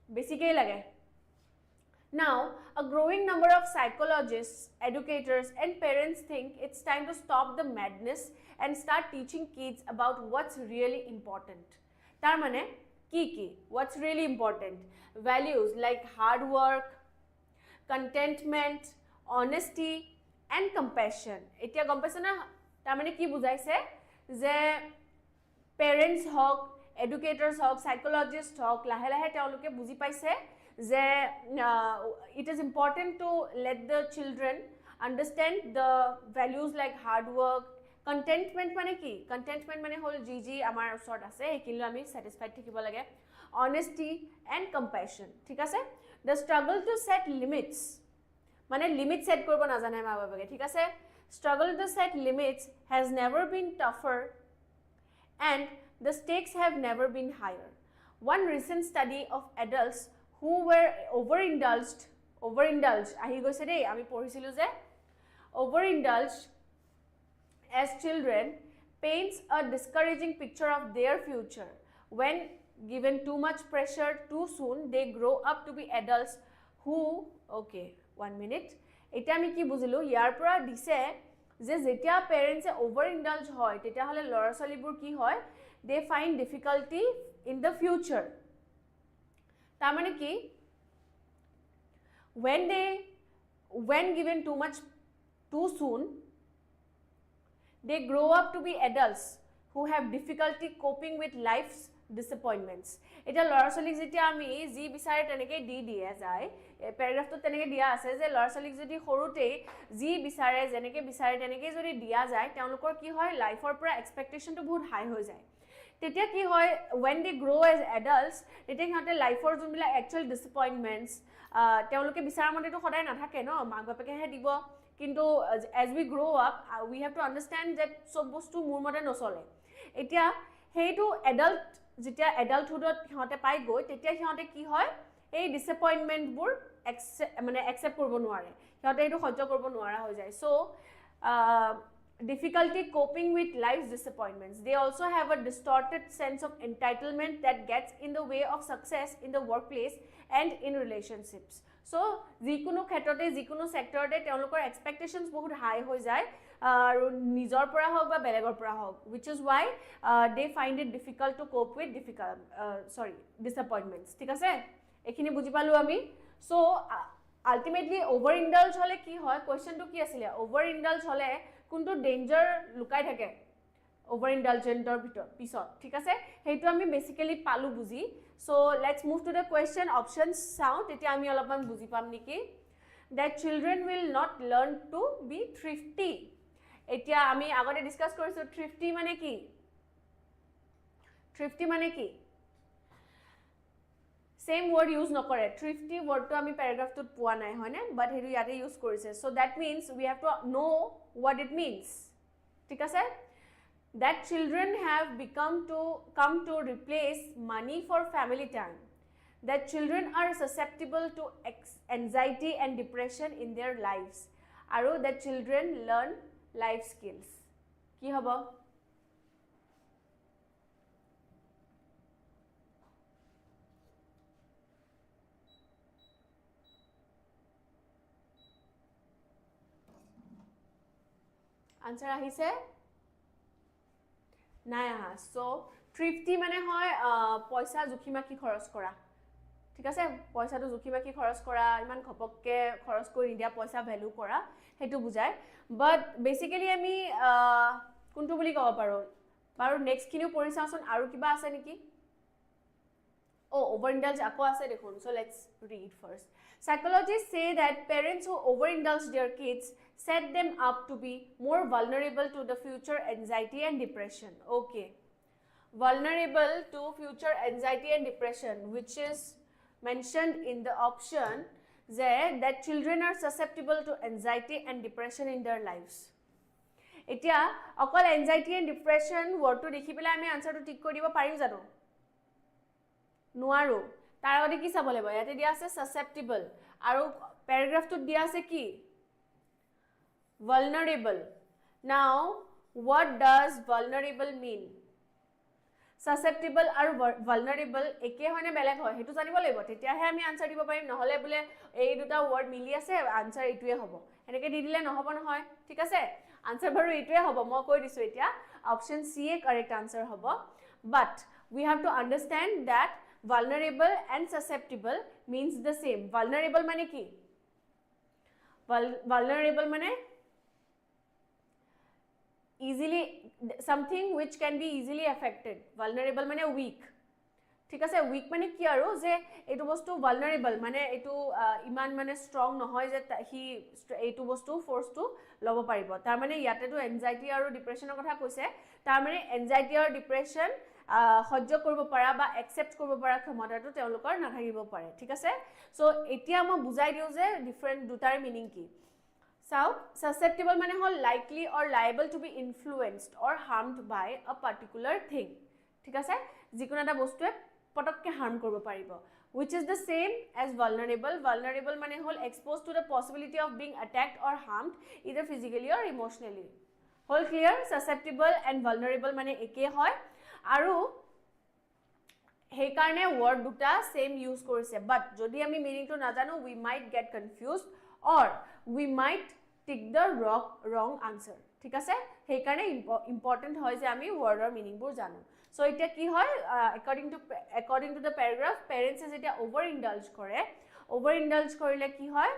basically লাগে now a growing number of psychologists educators and parents think it's time to stop the madness and start teaching kids about what's really important tar mane ki what's really important values like hard work contentment honesty and compassion etia gom paise na tar mane ki bujaise je parents hok educators hok psychologists hok lahe lahe teoloke buji paise je it is important to let the children understand the values like hard work contentment মানে কি contentment মানে হল G আমাৰ ওচৰত আছে একিলো আমি satisfied থাকিব লাগে honesty and compassion ঠিক আছে the struggle to set limits মানে লিমিট সেট কৰিব নাজানে মা বাবাকে ঠিক আছে struggle to set limits has never been tougher and the stakes have never been higher One recent study of adults who were overindulged ahi goise dei ami porhisilu je overindulged as children paints a discouraging picture of their future. When given too much pressure too soon, they grow up to be adults who, okay, 1 minute. Eta ami ki buzilu yar pora dise je jetia parents overindulge hoy tetia hole lora solibur ki hoy, they find difficulty in the future. Ta mane ki when given too much too soon, they grow up to be adults who have difficulty coping with life's disappointments. Eta lora solik jetia ami ji bisare teneke di dia jay paragraph to teneke dia ase je lora solik jodi horute ji bisare jeneke bisare teneke jodi dia jay teolokor ki hoy life or pura expectation to bahut high hoy jay. Tetia ki hoy when they grow as adults tetia hote life or junbila actual disappointments teoloke bisara mate to khoday na thake no mak bapeke he dibo kintu as we grow up we have to understand that sob bostu mur mate no chole. Etia heitu adult যেতিয়া এডাল্টহুডত হিহঁতে পাই গৈ তেতিয়া হিহঁতে কি হয় এই ডিসএপয়েন্টমেন্টবোৰ মানে একসেপ্ট কৰিব নোৱাৰে হিহঁতে এইটো সহ্য কৰিব নোৱাৰা হৈ যায় so difficulty coping with life's disappointments. They also have a distorted sense of entitlement that gets in the way of success in the workplace and in relationships. So jikono khetrote jikono sectorte teolokor expectations bahut high hoi jay aru nijor pora hok ba belegor pora hok, which is why they find it difficult to cope with disappointments. Thik ase ekhini buji palu ami. So ultimately overindulge hole ki hoy question to ki asile overindulge hole kuntu danger lukai thake overindulgent or pisot thik ase heitu ami basically palu buji. So let's move to the question options sound etia ami olopan buji pam niki that children will not learn to be thrifty. Etia ami agore discuss korisu thrifty mane ki same word use nokore thrifty word to ami paragraph to pua nai hoine but heru yate use korise. So that means we have to know what it means. Thik ase that children have come to replace money for family time. That children are susceptible to anxiety and depression in their lives. Aru that children learn life skills. Ki hobo? Answer ahise? নাই আহা so thrifty মানে হয় পয়সা জুখিমাকি খৰচ কৰা ঠিক আছে পয়সাটো জুখিমাকি খৰচ কৰা ইমান খপককে খৰচ কৰি নিদিয়া পয়সা ভ্যালু কৰা হেতু বুজায় বাট বেসিক্যালি আমি কোনটো বুলি কব পাৰো বাৰু নেক্সট কিনিও পঢ়িছাচোন আৰু কিবা আছে নেকি overindulge আকৌ আছে দেখোন so let's read first. Psychologists say that parents who overindulge their kids set them up to be more vulnerable to the future anxiety and depression. Okay, vulnerable to future anxiety and depression, which is mentioned in the option that children are susceptible to anxiety and depression in their lives. Etia okol anxiety and depression word to dekhi pela ami answer to tik kori dibo parim jano নোৱাৰো তাৰ আগতে কি চাব লাগিব ইয়াতে দিয়া আছে susceptible আৰু paragraph টো দিয়া আছে কি vulnerable. Now what does vulnerable mean? Susceptible আৰু vulnerable একে হয়নে বেলেগ হয় হেতু জানিব লাগিব তেতিয়াহে আমি আনসাৰ দিব পাৰিম নহলে বলে এই দুটা ওয়াৰ্ড মিলি আছে আনসাৰ এইটোৱে হ'ব এনেকে দি দিলে নহব নহয় ঠিক আছে আনসাৰ বাৰু এইটোৱে হ'ব মই কৈ দিছো এতিয়া অপশন সি এ কাৰেক্ট আনসাৰ হ'ব but we have to understand that vulnerable and susceptible means the same. Vulnerable mane ki vulnerable mane easily something which can be easily affected. Vulnerable mane weak ঠিক আছে weak মানে কি আৰু যে এটো বস্তু vulnerable মানে এটো ইমান মানে strong নহয় যে হি এটো বস্তু ফোর্স টু লব পাৰিব তাৰ মানে ইয়াতে তো anxiety আৰু depression কথা কৈছে তাৰ মানে anxiety আৰু depression সহ্য কৰিব পাৰা বা একসেপ্ট কৰিব পাৰা ক্ষমতাটো তেওঁলোকৰ নাথাকিব পাৰে ঠিক আছে সো এতিয়া মই বুজাই দিও যে ডিফাৰেন্ট দুটাৰ মিনিং কি চাও susceptible মানে হল likely or liable to be influenced or harmed by a particular thing ঠিক আছে যিকোনো এটা বস্তুৱে পটককে হাৰ্ম কৰিব পাৰিব which is the same as vulnerable মানে হল exposed to the possibility of being attacked or harmed either physically or emotionally whole clear susceptible and vulnerable মানে একে হয় আৰু সেই কাৰণে word দুটা same use কৰিছে but যদি আমি meaning টো নাজানো we might get confused or we might tick the wrong answer ঠিক আছে সেই কাৰণে important হয় যে আমি word or meaning বোৰ জানো so এটা কি হয় according to the paragraph parents যেটা overindulge কৰিলে কি হয়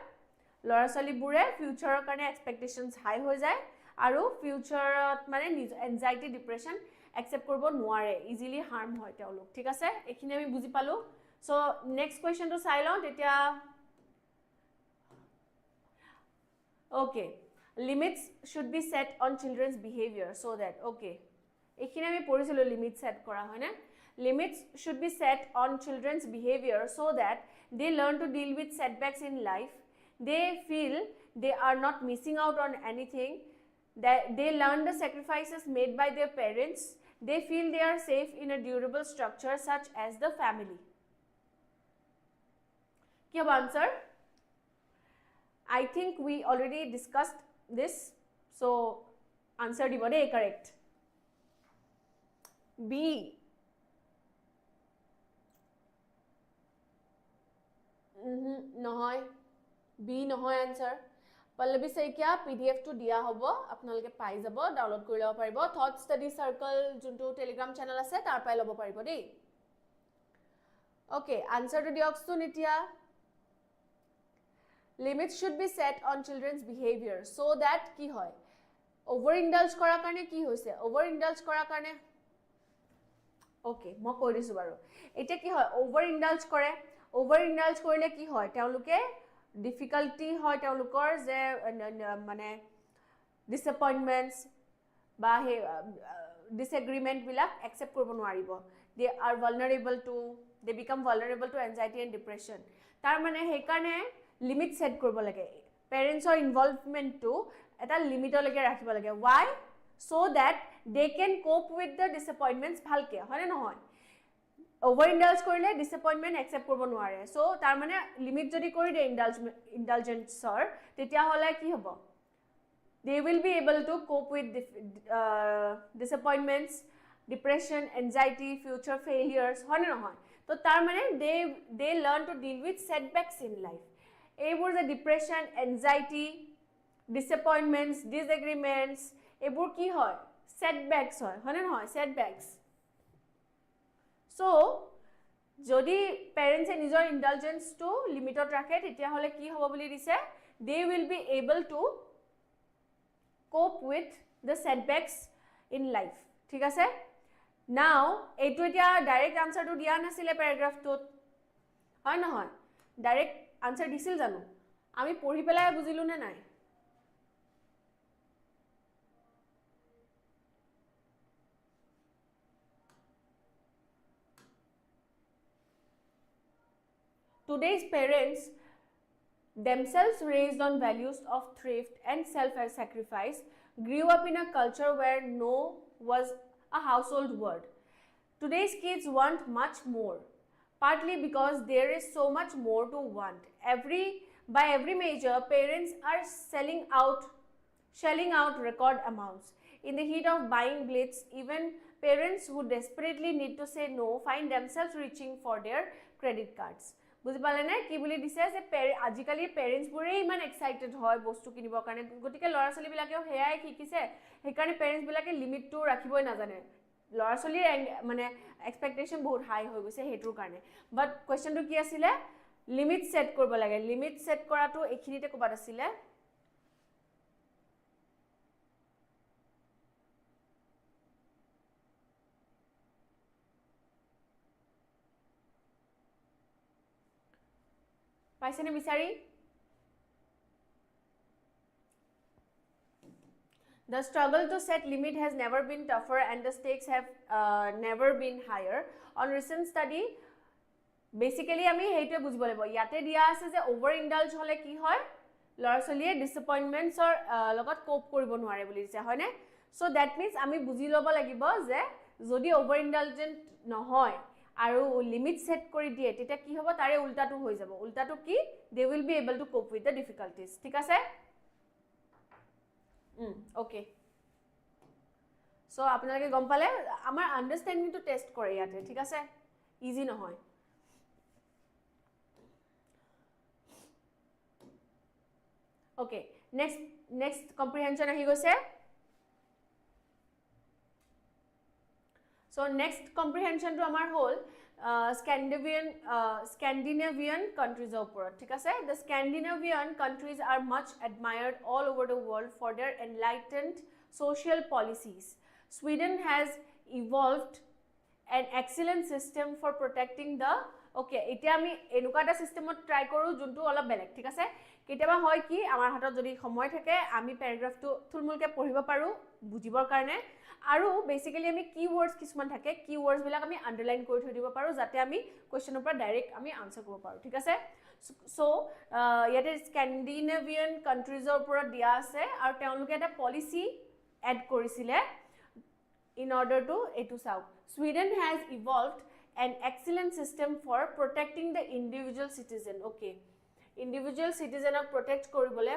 লৰা ছোৱালী বুৰে ফিউচাৰৰ কাৰণে expectations high হৈ যায় আৰু ফিউচাৰত মানে anxiety depression accept কৰিব নোৱাৰে easily harm হয় তেওঁলোক ঠিক আছে এখিনি আমি বুজি পালো so next question to চাই লওঁ তেতিয়া okay limits should be set on children's behavior so that okay এখিনি আমি পঢ়িছিলো লিমিট সেট কৰা হয় না limits should be set on children's behavior so that they learn to deal with setbacks in life they feel they are not missing out on anything that they learn the sacrifices made by their parents they feel they are safe in a durable structure such as the family কি হবে answer I think we already discussed this so answer দিব দেই correct B নহয় B নহয় answer Pallavi Saikia PDF টো দিয়া হ'ব আপোনালোকে পাই যাব ডাউনলোড কৰি ল'ব পাৰিব Thoth Study Circle যোনটো টেলিগ্ৰাম চেনেল আছে তাৰ পাই ল'ব পাৰিব দেই Okay answer টো দিয়কচোন এতিয়া Limits should be set on children's behavior so that কি হয় overindulge কৰা কাৰণে কি হৈছে overindulge কৰা কাৰণে Okay মই কৈ দিছো বাৰু এটা কি হয় overindulge কৰিলে কি হয় তেওঁলোকে difficulty হয় তেওঁলোকৰ যে মানে disappointments বা disagreement বিলাক accept কৰিব নোৱাৰিব they become vulnerable to anxiety and depression তাৰ মানে সেই কাৰণে limit set কৰিব লাগে parents or involvement to এটা লিমিটৰ লৈকে ৰাখিব লাগে why so that they can cope with the disappointments ভালকে হয় না নহয় overindulge কৰিলে disappointment accept কৰিব নোৱাৰে so তাৰ মানে লিমিট যদি কৰি দে indulgenceৰ তেতিয়া হলে কি হ'ব they will be able to cope with disappointments depression anxiety future failures হয় না নহয় তো তাৰ মানে they learn to deal with setbacks in life এইবোৰ যে ডিপ্ৰেছন এনজাইটি ডিসঅ্যাপয়েন্টমেন্টস ডিসএগ্ৰিমেন্টস এইবোৰ কি হয় সেটব্যাকস হয় না নহয় সেটব্যাকস সো যদি প্যাৰেন্টসে নিজৰ ইন্ডালজেন্স টু লিমিটত ৰাখে তেতিয়া হলে কি হ'ব বুলি দিছে they will be able to cope with the setbacks in life ঠিক আছে now এইটো এতিয়া ডাইৰেক্ট আনসাৰটো দিয়া নাছিলে প্যাৰাগ্ৰাফটোত হয় নহয় ডাইৰেক্ট answer দিছিল জানো আমি পঢ়ি পেলাই বুজিলো না নাই Today's parents themselves raised on values of thrift and self-sacrifice grew up in a culture where no was a household word Today's kids want much more partly because there is so much more to want by every measure parents are shelling out record amounts in the heat of buying blitz even parents who desperately need to say no find themselves reaching for their credit cards বুজি পালে না কি বুলি দিছে যে আজিকালি পেৰেন্টস বুৰে ইমান excited হয় বস্তু কিনিবৰ কাৰণে গটিকে লৰা ছোৱালী বিলাকেও হেয়াই শিকিছে সেই কাৰণে পেৰেন্টস বিলাকে লিমিটটো ৰাখিবই নাজানে লৰা ছোৱালীৰ মানে এক্সপেক্টেশন বহুত হাই হৈ গৈছে হেতুৰ কাৰণে বাট কোৱেশ্চনটো কি আছিল লিমিট সেট কৰিব লাগে লিমিট সেট কৰাটো এখিনিতে কবাত আছিল পাইছেনে বিচাৰি The struggle to set limit has never been tougher and the stakes have never been higher. On recent study, basically আমি হেইটো বুজিব লাগিব ইয়াতে দিয়া আছে যে overindulge হলে কি হয় লৰা ছোৱালীয়ে disappointmentsৰ লগত কোপ কৰিব নোৱাৰে বুলি দিছে হয়নে so that means আমি বুজি লব লাগিব যে যদি overindulgent নহয় আৰু লিমিট সেট কৰি দিয়ে তেতিয়া কি হ'ব তাৰে উল্টাটো হৈ যাব উল্টাটো কি they will be able to cope with the difficulties ঠিক আছে ওকে সো আপোনালোকে গম পালে আমাৰ আন্ডাৰষ্টেণ্ডিং টু টেষ্ট কৰে ইয়াতে ঠিক আছে ইজি নহয় ওকে নেক্সট কম্প্ৰিহেনশন আহি গৈছে So next comprehension to amar whole Scandinavian countries oporot thik ase the Scandinavian countries are much admired all over the world for their enlightened social policies Sweden has evolved an excellent system for protecting the okay eta ami enuka ta system try koru juntu ola belek thik ase ketaba hoy ki amar hatot jodi samoy thake ami paragraph to thulmulke poribo paru bujibor karone আৰু basically আমি কিওয়াৰ্ডস কিছুমান থাকে কিওয়াৰ্ডস বিলাক আমি underline কৰি থৈ দিব পাৰো যাতে আমি কোৱেশ্চনৰ পৰা ডাইৰেক্ট আমি আনসাৰ কৰিব পাৰো ঠিক আছে সো ইয়াতে স্ক্যান্ডিনেভিয়ান কান্ট্ৰিজৰ ওপৰত দিয়া আছে আৰু তেওঁলোকে এটা পলিসি এড কৰিছিলে in order to etu sauk Sweden has evolved an excellent system for protecting the individual citizen okay individual citizen protect koribole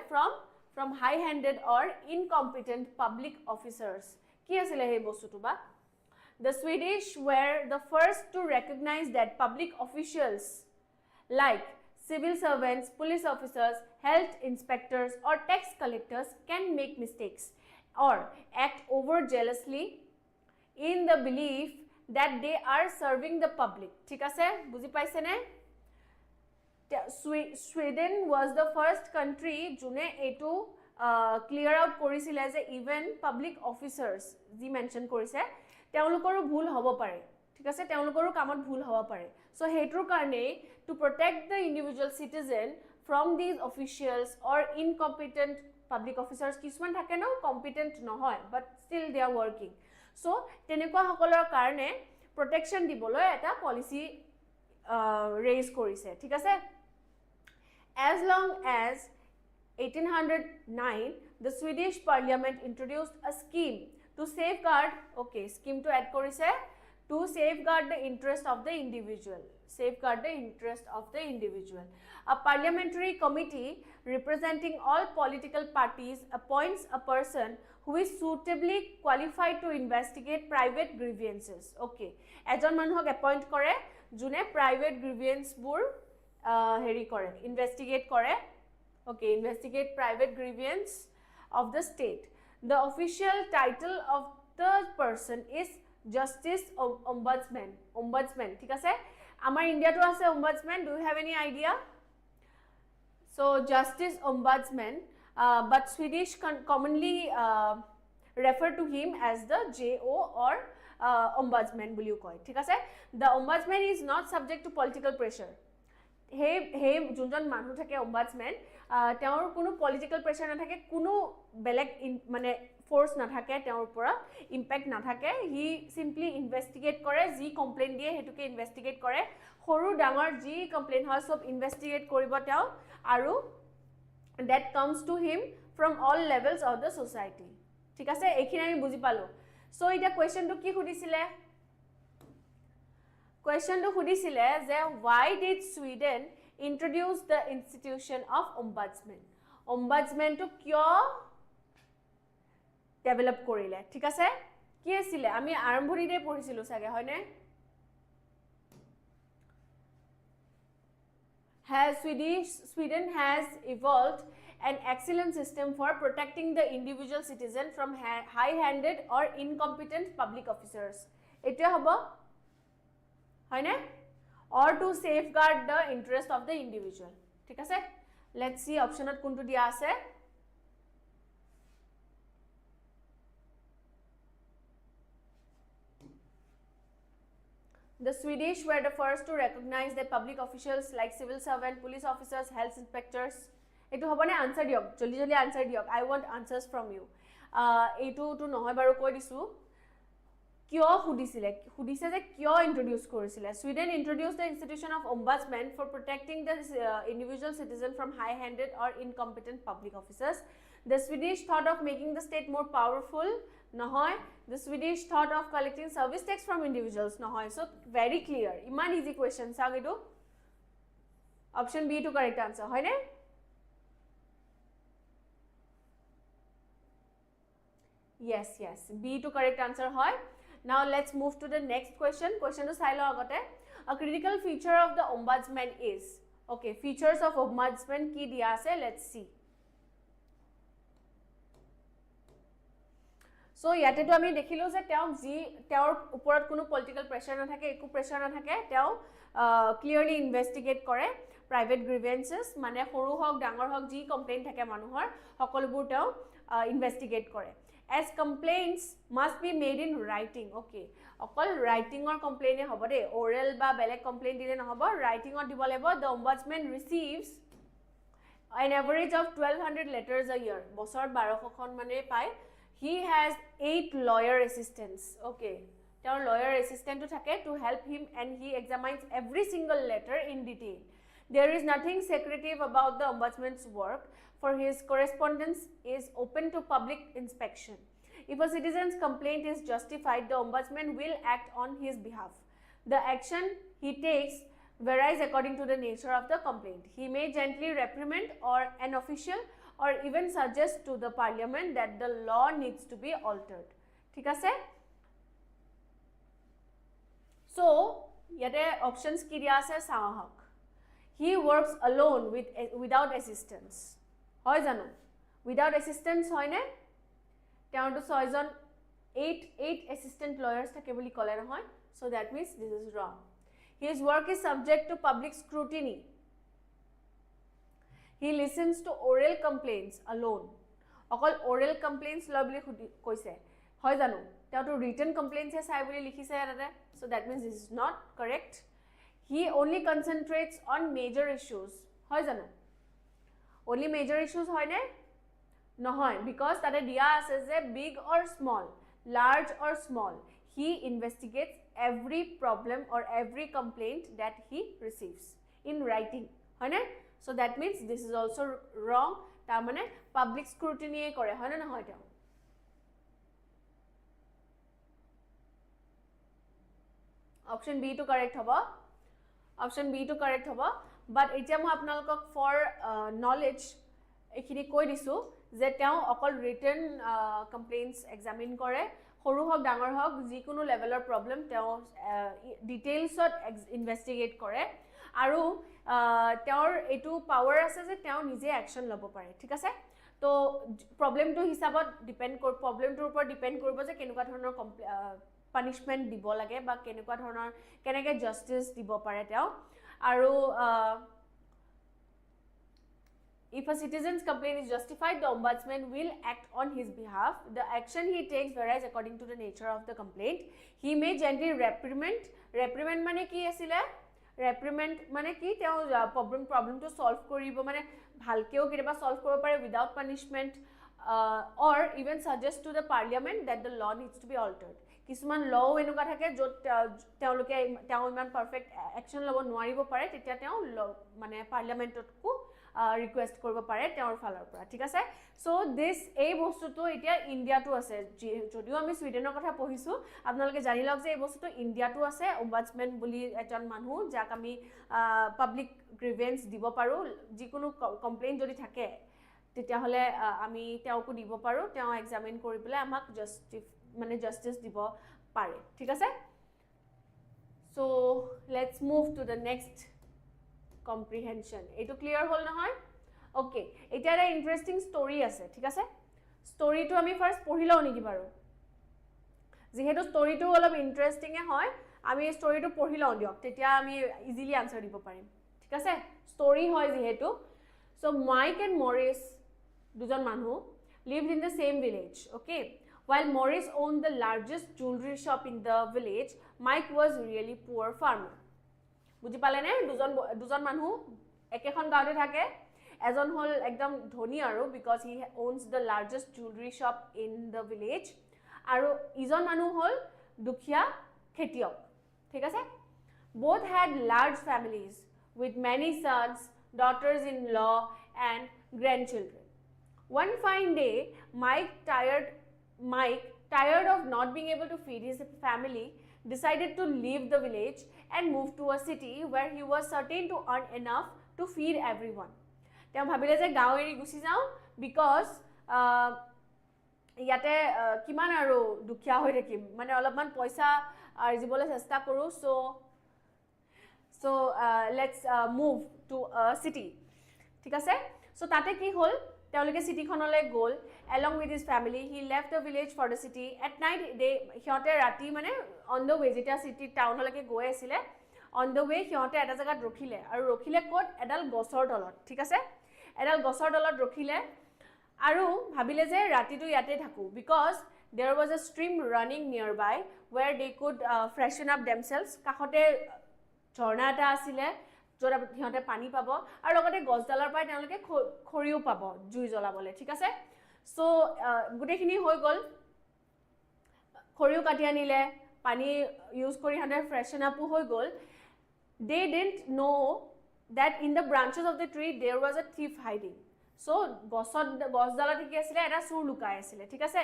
from high handed or incompetent public officers কি আছিল এই বস্তুটো বা the Swedish were the first to recognize that public officials like civil servants police officers health inspectors or tax collectors can make mistakes or act over jealously in the belief that they are serving the public ঠিক আছে বুজি পাইছে নে Sweden was the first country june etu clear out korisile je even public officers ji mention korise teulukoru bhul hobo pare thik ase teulukoru kamot bhul hobo pare so hetur karone to protect the individual citizen from these officials or incompetent public officers kisman thake no competent nohoy but still they are working so tenekwa hokolor karone protection dibolo eta policy raise korise thik ase as long as 1809 the Swedish parliament introduced a scheme to safeguard okay scheme to add korise to safeguard the interest of the individual a parliamentary committee representing all political parties appoints a person who is suitably qualified to investigate private grievances okay ejon manhok appoint kore june private grievance bur heri kore investigate kore okay investigate private grievance of the state the official title of the person is justice ombudsman ঠিক আছে আমাৰ India তো আছে ombudsman do you have any idea so justice ombudsman but Swedish commonly refer to him as the JO or ombudsman বুলি কয় ঠিক আছে the ombudsman is not subject to political pressure hey junjon manu thake ombudsman teor kuno political pressure na thake kuno belek mane force na thake teor pora impact na thake he simply investigate kore ji complaint die hetuke investigate kore horu dangor ji complaint hoy sob investigate koribo teo aru that comes to him from all levels of the society ঠিক আছে এখিনি আমি বুজি পালো so এটা question তো কি খুদিছিলে question to khudisile je why did Sweden introduce the institution of ombudsman to kyo develop korile thik ase ki asile ami arambhori de porisilu sage hoy ne Sweden has evolved an excellent system for protecting the individual citizen from high-handed or incompetent public officers eta hobo হয় না or to safeguard the interest of the individual ঠিক আছে let's see optionত কোনটো দিয়া আছে the Swedish were the first to recognize that public officials like civil servant police officers health inspectors etu hobone answer diok joldi answer diok I want answers from you etu to nohoy baru koi disu kyo khudise je kyo introduce korisile Sweden introduced the institution of ombudsman for protecting the individual citizen from high handed or incompetent public officers The Swedish thought of making the state more powerful. Nahoy. The Swedish thought of collecting service tax from individuals. Nahoy. So very clear. Iman easy question. Sagidu. Option B to correct answer. Hoy ne? Yes, yes. B to correct answer hoy. Now let's move to the next question. Question to sailo agote. A critical feature of the ombudsman is. Okay, features of ombudsman ki diya ase, let's see. So yate to ami dekhilo je teor uporat kono political pressure na thake, eku pressure na thake, teo clearly investigate kore private grievances, mane horu hok dangor hok ji complaint thake manuhor hokolbur teo investigate kore. As complaints must be made in writing. Okay. Okol writing or complaint hobo de, oral ba belek complaint dile na hobo, writing or dibo lebo. The ombudsman receives an average of 1200 letters a year. Bosor 1200 khon mane pai. He has 8 lawyer assistants. Okay. Teo lawyer assistant to thake to help him, and he examines every single letter in detail. There is nothing secretive about the ombudsman's work, for his correspondence is open to public inspection. If a citizen's complaint is justified, the ombudsman will act on his behalf. The action he takes varies according to the nature of the complaint. He may gently reprimand or an official, or even suggest to the parliament that the law needs to be altered. Thik ase? So, yate options ki diya ase sahak. He works alone without assistance. Hoy jano? Without assistance hoy ne? Teon to 8 assistant lawyers thake boli kole nohoy. So that means this is wrong. His work is subject to public scrutiny. He listens to oral complaints alone. Okol oral complaints lo boli koise. Hoy jano? Teon to written complaints he sai boli likhise yarate. So that means this is not correct. He only concentrates on major issues. Hoy jano? Only major issues hoy ne? Nohoy, because tate diya ase je big or small, large or small. He investigates every problem or every complaint that he receives in writing. Hoy ne? So that means this is also wrong. Tar mane public scrutiny e kore. Hoy ne nohoy teo? Option B to correct hobo. Option B to correct hobo. But etia moi apnalok for knowledge ekhini koi disu je teo okol written complaints examine kore, horu hok dangor hok jikono level or problem teo details investigate kore, aru teor etu power ase je teo nije action lobo pare. Thik ase? To problem to hisabot depend kor, problem to upor depend koribo je kenuka dhoroner punishment dibo lage ba kenuka dhoroner keneke justice dibo pare teo. Aru if a citizen's complaint is justified, the ombudsman will act on his behalf. The action he takes varies according to the nature of the complaint. He may gently reprimand. Reprimand mane ki asile? Reprimand mane ki teo problem to solve koribo, mane bhalkeo kireba solve koribo pare without punishment, or even suggest to the parliament that the law needs to be altered. Kisuman law enuka thake jot teoloke teo iman perfect action lobo nwaribo pare, tetia teo mane parliament ku request koribo pare teor falor pora. Thik ase? So this ei bostu to etia India to ase. Jodio ami Sweden er kotha pohisu, apnaloke jani lok je ei bostu to India to ase. Ombudsman boli ejon manhu jak ami public grievance dibo paru, jikono complaint jodi thake tetia hole ami teoku dibo paru, teo examine kori pele amak justice dibo pare. Thik ase? So let's move to the next comprehension. Eto clear hol na hoy? Okay. Eta era interesting story ase. Thik ase? Story to ami first pohilo niki baru. Jehetu story to olop interesting e hoy, ami story to pohilo diok. Tetia ami easily answer dibo parim. Thik ase? Story hoy jehetu. So Mike and Morris, dujon manhu, lived in the same village. Okay. While Morris owned the largest jewelry shop in the village, Mike was really poor farmer. বুজি পালে নে দুজন মানুহ একেখন গাঁৱতে থাকে, এজন হল একদম ধনী আৰু because he owns the largest jewelry shop in the village, আৰু ইজন মানুহ হল দুখিয়া খেতিয়ক. ঠিক আছে? Both had large families with many sons, daughters-in-law and grandchildren. One fine day, Mike, tired of not being able to feed his family, decided to leave the village and move to a city where he was certain to earn enough to feed everyone. তেওঁ ভাবিলে যে গাঁও এৰি গুচি যাওঁ because ইয়াতে কিমান আৰু দুখীয়া হৈ থাকিম মানে অলপমান পইচা আৰ্জিবলৈ চেষ্টা কৰোঁ so let's move to a city ঠিক আছে so তাতে কি হ'ল তেওঁলোকে চিটিখনলৈ গ'ল along with his family he left the village for the city at night সিহঁতে ৰাতি মানে on the way যেতিয়া city টাউনলৈকে গৈ আছিলে on the way সিহঁতে এটা জায়গাত ৰখিলে আৰু ৰখিলে ক'ত এডাল গছৰ তলত ঠিক আছে এডাল গছৰ তলত ৰখিলে আৰু ভাবিলে যে ৰাতিটো ইয়াতে থাকো because there was a stream running nearby where they could freshen up themselves কাষতে ঝৰ্ণা এটা আছিলে য'ত সিহঁতে পানী পাব আৰু লগতে গছডালৰ পৰাই তেওঁলোকে খৰিও পাব জুই জ্বলাবলৈ ঠিক আছে সো গোটেইখিনি হৈ গ'ল খৰিও কাটি আনিলে পানী ইউজ কৰি সিহঁতে ফ্ৰেছন আপো হৈ গ'ল they didn't know that in the branches of the tree there was a thief hiding so গছডালত কি আছিলে এটা চোৰ লুকাই আছিলে ঠিক আছে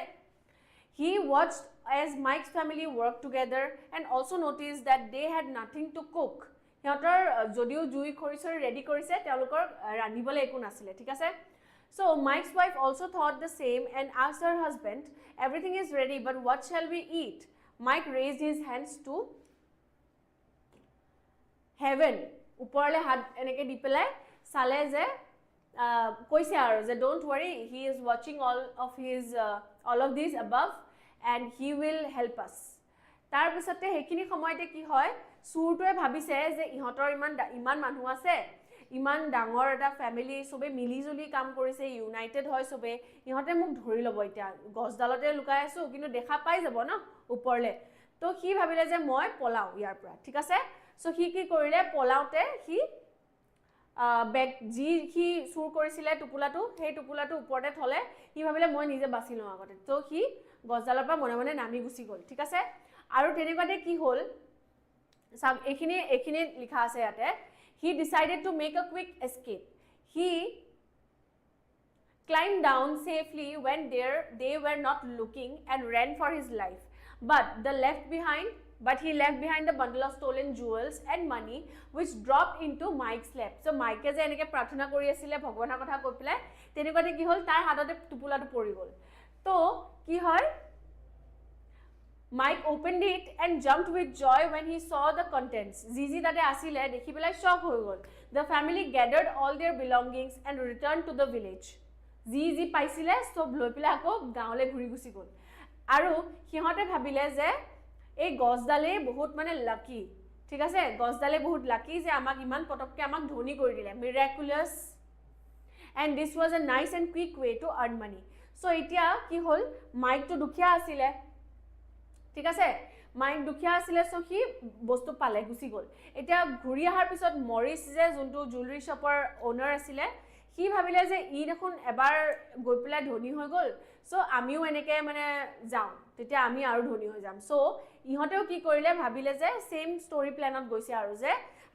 he watched as Mike's family worked together and also noticed that they had nothing to cook সিহঁতৰ যদিও জুই খৰিচৰি ৰেডি কৰিছে তেওঁলোকৰ ৰান্ধিবলৈ একো নাছিলে ঠিক আছে so Mike's wife also thought the same and asked her husband everything is ready but what shall we eat Mike raised his hands to heaven ওপৰলে হাত এনেকে দি পেলাই চালে যে কৈছে আৰু যে don't worry he is watching all of these above and he will help us তাৰ পিছতে হেখিনি সময়তে কি হয় চুৰটোৱে ভাবিছে যে ইহঁতৰ ইমান মানুহ আছে ইমান ডাঙৰ এটা ফ্যামিলি সবে মিলিজুলি কাম কৰিছে ইউনাইটেড হয় সবে ইহঁতে মোক ধৰি ল'ব এতিয়া গছডালতে লুকাই আছো কিন্তু দেখা পাই যাব না ওপৰলে তো কি ভাবিলে যে মই পলাও ইয়াৰ পৰা ঠিক আছে সো কি কৰিলে পলাওতে কি বেগ জি কি চুৰ কৰিছিলে টুকুলাটো সেই টুকুলাটো ওপৰতে থলে কি ভাবিলে মই নিজে বাছি লওঁ আগতে তো কি গছডালৰ পৰা মনে মনে নামি গুচি গ'ল ঠিক আছে আৰু তেনেকুৱাতে কি হ'ল সব এখিনি লিখা আছে ইয়াতে he decided to make a quick escape he climbed down safely when they were not looking and ran for his life but he left behind the bundle of stolen jewels and money which dropped into Mike's lap so Mike je eneke prarthana kori asile bhagwanar kotha koi pile tenikote ki hol tar hatate tupulatu pori gol to ki hoy Mike opened it and jumped with joy when he saw the contents zizi tate asile dekhi pelai shock hoy gol the family gathered all their belongings and returned to the village zizi paisile sob loi pila ako gaole ghuri gusi gol aru hihote bhabile je এই গছডালে বহুত মানে লাকি ঠিক আছে গছডালে বহুত লাকি যে আমাক ইমান পটককে আমাক ধনী কৰি দিলে miraculous and this was a nice and quick way to earn money so এতিয়া কি হল মাইক তো দুখিয়া আছিলে ঠিক আছে মাইক দুখিয়া আছিলে সো কি বস্তু পালে গুছি গল এতিয়া ঘুৰি আহাৰ পিছত মৰিস যে যোনটো জুৱেলাৰী শপৰ ওনাৰ আছিলে কি ভাবিলে যে ই দেখোন এবাৰ গৈ পেলাই ধনী হৈ গল সো আমিও এনেকে মানে যাও তেতিয়া আমি আৰু ধনী হৈ যাম সো ইহঁতেও কি কৰিলে ভাবিলে যে সেম ষ্টৰী প্ল্যানত গৈছে আৰু যে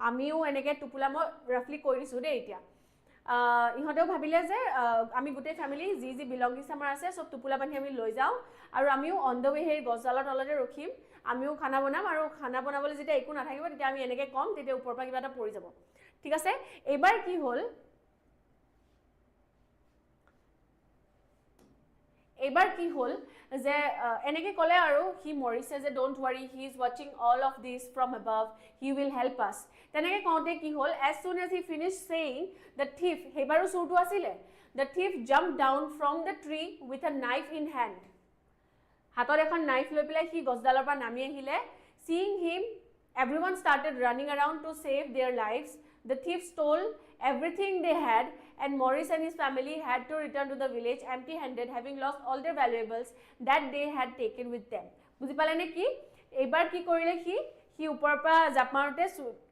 আমিও এনেকে টুপুলা মই ৰাফলি কৈ দিছো দে এতিয়া ইহঁতেও ভাবিলে যে আমি গোটে ফ্যামিলি জি বিলংগিংছ আমাৰ আছে সব টুপুলা বান্ধি আমি লৈ যাও আৰু আমিও অন দ্য ৱে হেৰি গছডালৰ তলতে ৰখিম আমিও খানা বনাম আৰু খানা বনাবলৈ যেতিয়া একো নাথাকিব তেতিয়া আমি এনেকে কম তেতিয়া ওপৰৰ পৰা কিবা এটা পৰি যাব ঠিক আছে এবাৰ কি হ'ল এবাৰ কি হ'ল যে এনেকে কলে আৰু হি মৰিছে যে don't worry he is watching all of this from above he will help us তেনেকে কওঁতে কি হ'ল as soon as he finished saying the thief হেবাৰো চুৰটো আছিলে the thief jumped down from the tree with a knife in hand হাতৰ এখন knife লৈ পেলাই হি গছডালৰ পৰা নামি আহিলে seeing him everyone started running around to save their lives the thief stole everything they had and Morris and his family had to return to the village empty-handed having lost all their valuables that they had taken with them বুজি পালে নে কি এবাৰ কি কৰিলে হি ওপৰৰ পৰা জাপ মাৰতে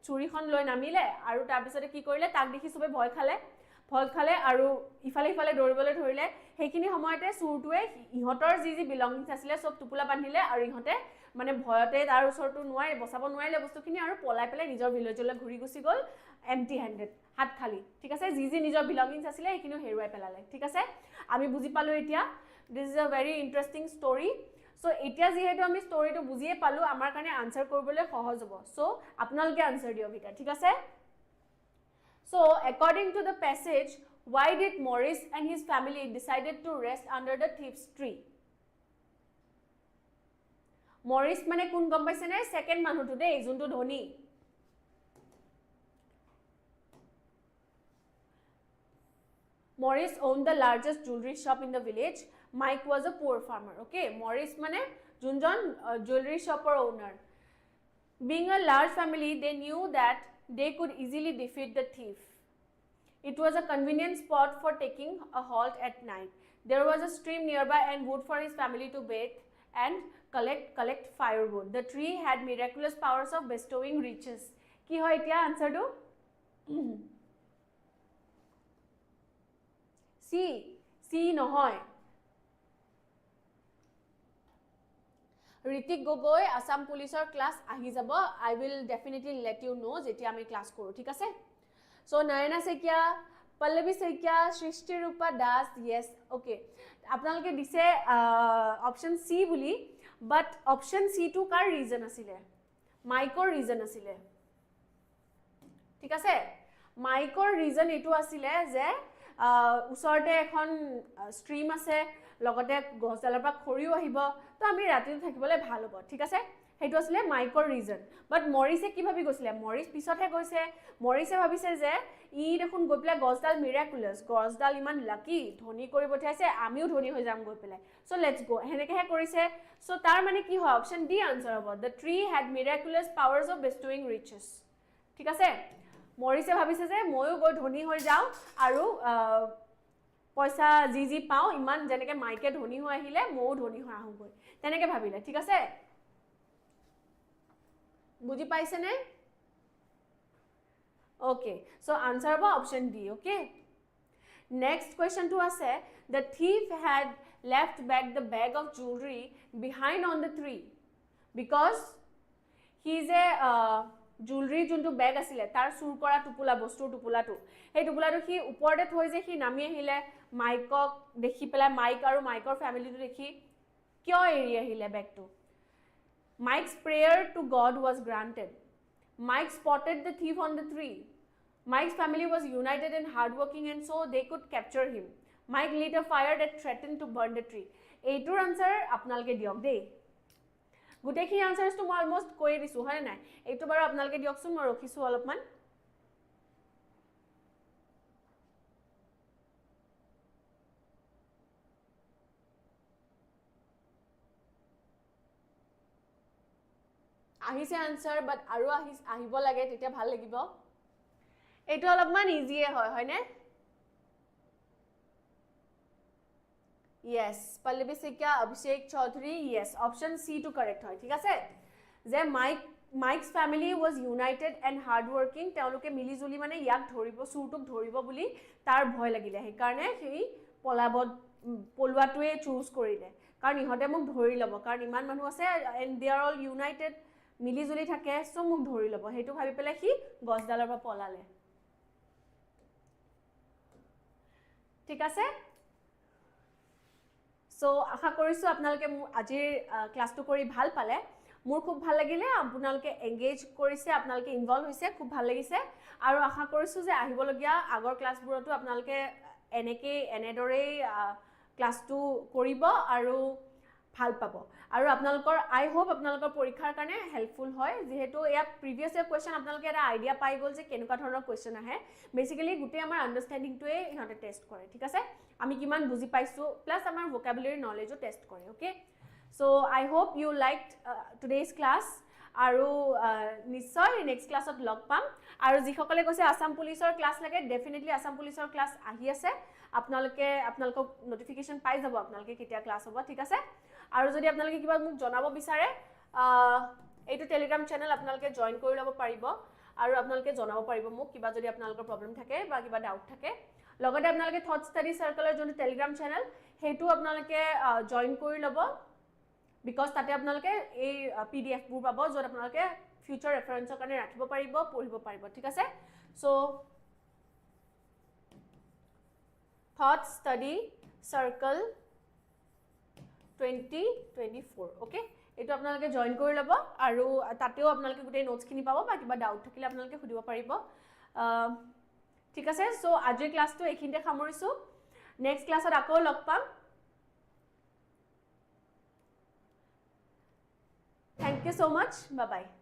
চুৰিখন লৈ নামিলে আৰু তাৰ পিছতে কি কৰিলে তাক দেখি সবে ভয় খালে আৰু ইফালে দৌৰিবলৈ ধৰিলে হেখিনি সময়তে চুৰটোৱে ইহঁতৰ জি বিলংগিংছ আছিলে সব টুপুলা বান্ধিলে আৰু ইহঁতে মানে ভয়তে তাৰ ওচৰটো নোৱাৰে বচাব নোৱাৰিলে বস্তুখিনি আৰু পলাই পেলাই নিজৰ ভিলেজলৈ ঘূৰি গুচি গ'ল এম্পটি হ্যান্ডেড হাত খালি ঠিক আছে যি যি নিজৰ বিলংগিংছ আছিলে এইখিনিও হেৰুৱাই পেলালে ঠিক আছে আমি বুজি পালো এতিয়া this is a very interesting story so এতিয়া যিহেতু আমি ষ্টৰীটো বুজিয়ে পালো আমাৰ কাৰণে আনসাৰ কৰিবলৈ সহজ হ'ব সো আপোনালোকে আনসাৰ দিয়ক এটা ঠিক আছে so according to the passage why did Morris and his family decided to rest under the thief's tree Morris মানে কোন গম পাইছে নে সেকেন্ড মানুহটো দেই যোনটো ধনী Morris owned the largest jewelry shop in the village Mike was a poor farmer okay Morris মানে যোনজন jewelry shopৰ owner being a large family they knew that they could easily defeat the thief it was a convenient spot for taking a halt at night there was a stream nearby and wood for his family to bathe and collect firewood the tree had miraculous powers of bestowing riches ki hoy etia answer do C নহয় ঋতিক গগৈ আসাম পুলিচৰ class আহি যাব I will definitely let you know যেতিয়া আমি class কৰো ঠিক আছে so Nayana সেকিয়া Pallavi সেকিয়া সৃষ্টি ৰূপা দাস yes okay আপোনালোকে দিছে অপশন সি বুলি বাট অপশন সি টু কাৰ ৰিজন আছিলে মাইকৰ ৰিজন আছিলে ঠিক আছে মাইকৰ ৰিজন এটো আছিলে যে উছৰতে এখন ষ্ট্ৰীম আছে লগতে গছডালৰ পৰা খৰিও আহিব তো আমি ৰাতিটো থাকিবলৈ ভাল হ'ব ঠিক আছে হেতু আছিলে মাইকৰ ৰিজন বাট মৰিছে কি ভাবি গৈছিলে মৰিছ পিছতহে গৈছে মৰিছে ভাবিছে যে ই দেখোন গৈ পেলাই গছডাল মিৰাকুলাস গছডাল ইমান লাকি ধনী কৰি পঠাইছে আমিও ধনী হৈ যাম গৈ পেলাই সো লেটস গো হেনেকেহে কৰিছে সো তাৰ মানে কি হয় অপশন ডি আনসাৰ হ'ব the tree had miraculous powers of bestowing riches ঠিক আছে মৰিছে ভাবিছে যে ময়ো গৈ ধনী হৈ যাও আৰু পইচা জি পাও ইমান যেনেকে মাইকে ধনী হৈ আহিলে ময়ো ধনী হৈ আহো গৈ তেনেকে ভাবিলে ঠিক আছে বুজি পাইছে নে okay so answer hobo option D okay next question to ase the thief had left back the bag of jewelry behind on the tree because he is a jewelry juntu bag asile tar sur kora tupula bostur tupulatu hey tupulatu hi uporde thoi je hi nami ahile maikok dekhi pela mike aru maikor family tu dekhi kyo area ahile bag tu Mike's prayer to God was granted. Mike spotted the thief on the tree. Mike's family was united and hardworking and so they could capture him. Mike lit a fire that threatened to burn the tree. Eitur answer apnalke diok dei. Gutekhi answers to মই almost কৈ দিছো হয় নাই এইটো বাৰু আপোনালকে দিয়কচোন মই ৰখিছো অলপমান আহিছে আনসাৰ বাট আৰু আহিব লাগে তেতিয়া ভাল লাগিব এইটো অলপমান ইজিয়ে হয় নে yes Pallavi সেকিয়া Abhishek Choudhury yes option C to correct হয় ঠিক আছে যে Mike's family was united and hardworking তেওঁলোকে মিলি জুলি মানে ইয়াক ধৰিব সুৰটোক ধৰিব বুলি তাৰ ভয় লাগিলে সেই কাৰণে সেই পলুৱাটোৱে চুজ কৰিলে কাৰণ ইহতে মোক ধৰি লব কাৰণ ইমান মানুহ আছে and they are all united মিলি জুলি থাকে সো মোক ধৰি লব হেতু ভাবি পেলাই কি গছডালৰ পৰা পলালে ঠিক আছে সো আশা কৰিছো আপোনালোকে আজিৰ ক্লাসটো কৰি ভাল পালে মোৰ খুব ভাল লাগিলে আপোনালোকে এংগেজ কৰিছে আপোনালোকে ইনভলভ হৈছে খুব ভাল লাগিছে আৰু আশা কৰিছো যে আহিবলগীয়া আগৰ ক্লাসবোৰতো আপোনালোকে এনেদৰে ক্লাসটো কৰিব আৰু ভাল পাব আৰু আপোনালোকৰ আই হোপ আপোনালোকৰ পৰীক্ষাৰ কাৰণে হেল্পফুল হয় যেহেতু ইয়া প্ৰিভিয়াস ইয়াৰ কোৱেশ্চন আপোনালোকে এটা আইডিয়া পাই গল যে কেনেকুৱা ধৰণৰ কোৱেশ্চন আহে বেসিক্যালি গুটে আমাৰ আন্ডাৰস্ট্যান্ডিংটোৱে ইহঁতে টেস্ট কৰে ঠিক আছে আমি কিমান বুজি পাইছো প্লাস আমাৰ ভোকাবুলাৰী নলেজও টেস্ট কৰে okay so I hope you liked today's class আৰু নিশ্চয় নেক্সট ক্লাসত লগ পাম আৰু যিসকলে কৈছে আসাম পুলিচৰ ক্লাস লাগে ডেফিনেটলি আসাম পুলিচৰ ক্লাস আহি আছে আপোনালোকক নোটিফিকেশন পাই যাব আপোনালোকে কেতিয়া ক্লাস হ'ব ঠিক আছে আৰু যদি আপোনালোকে কিবা মোক জনাব বিচাৰে এইটো টেলিগ্ৰাম চেনেল আপোনালোকে জয়েন কৰি লব পাৰিব আৰু আপোনালোকে জনাব পাৰিব মোক কিবা যদি আপোনালোকৰ প্ৰবলেম থাকে বা কিবা ডাউট থাকে লগতে আপোনালোকে থট ষ্টাডি সাৰ্কেলৰ যোনটো টেলিগ্ৰাম চেনেল হেতু আপোনালোকে জয়েন কৰি লব বিকজ তাতে আপোনালোকে এই পিডিএফ বোৰ পাব যত আপোনালোকে ফিউচাৰ ৰেফাৰেন্সৰ কাৰণে ৰাখিব পাৰিব পঢ়িব পাৰিব ঠিক আছে so Thoth Study Circle 2024 okay এটো আপোনালোকে জয়েন কৰি লব আৰু তাতেও আপোনালোকে গোটেই নোটস খিনি পাব বা কিবা ডাউট থাকিলে আপোনালোকে সুধিব পাৰিব ঠিক আছে সো আজিৰ ক্লাসটো এইখিনিতে সামৰিছো নেক্সট ক্লাসত আকৌ লগ পাম Thank you so much. Bye-bye.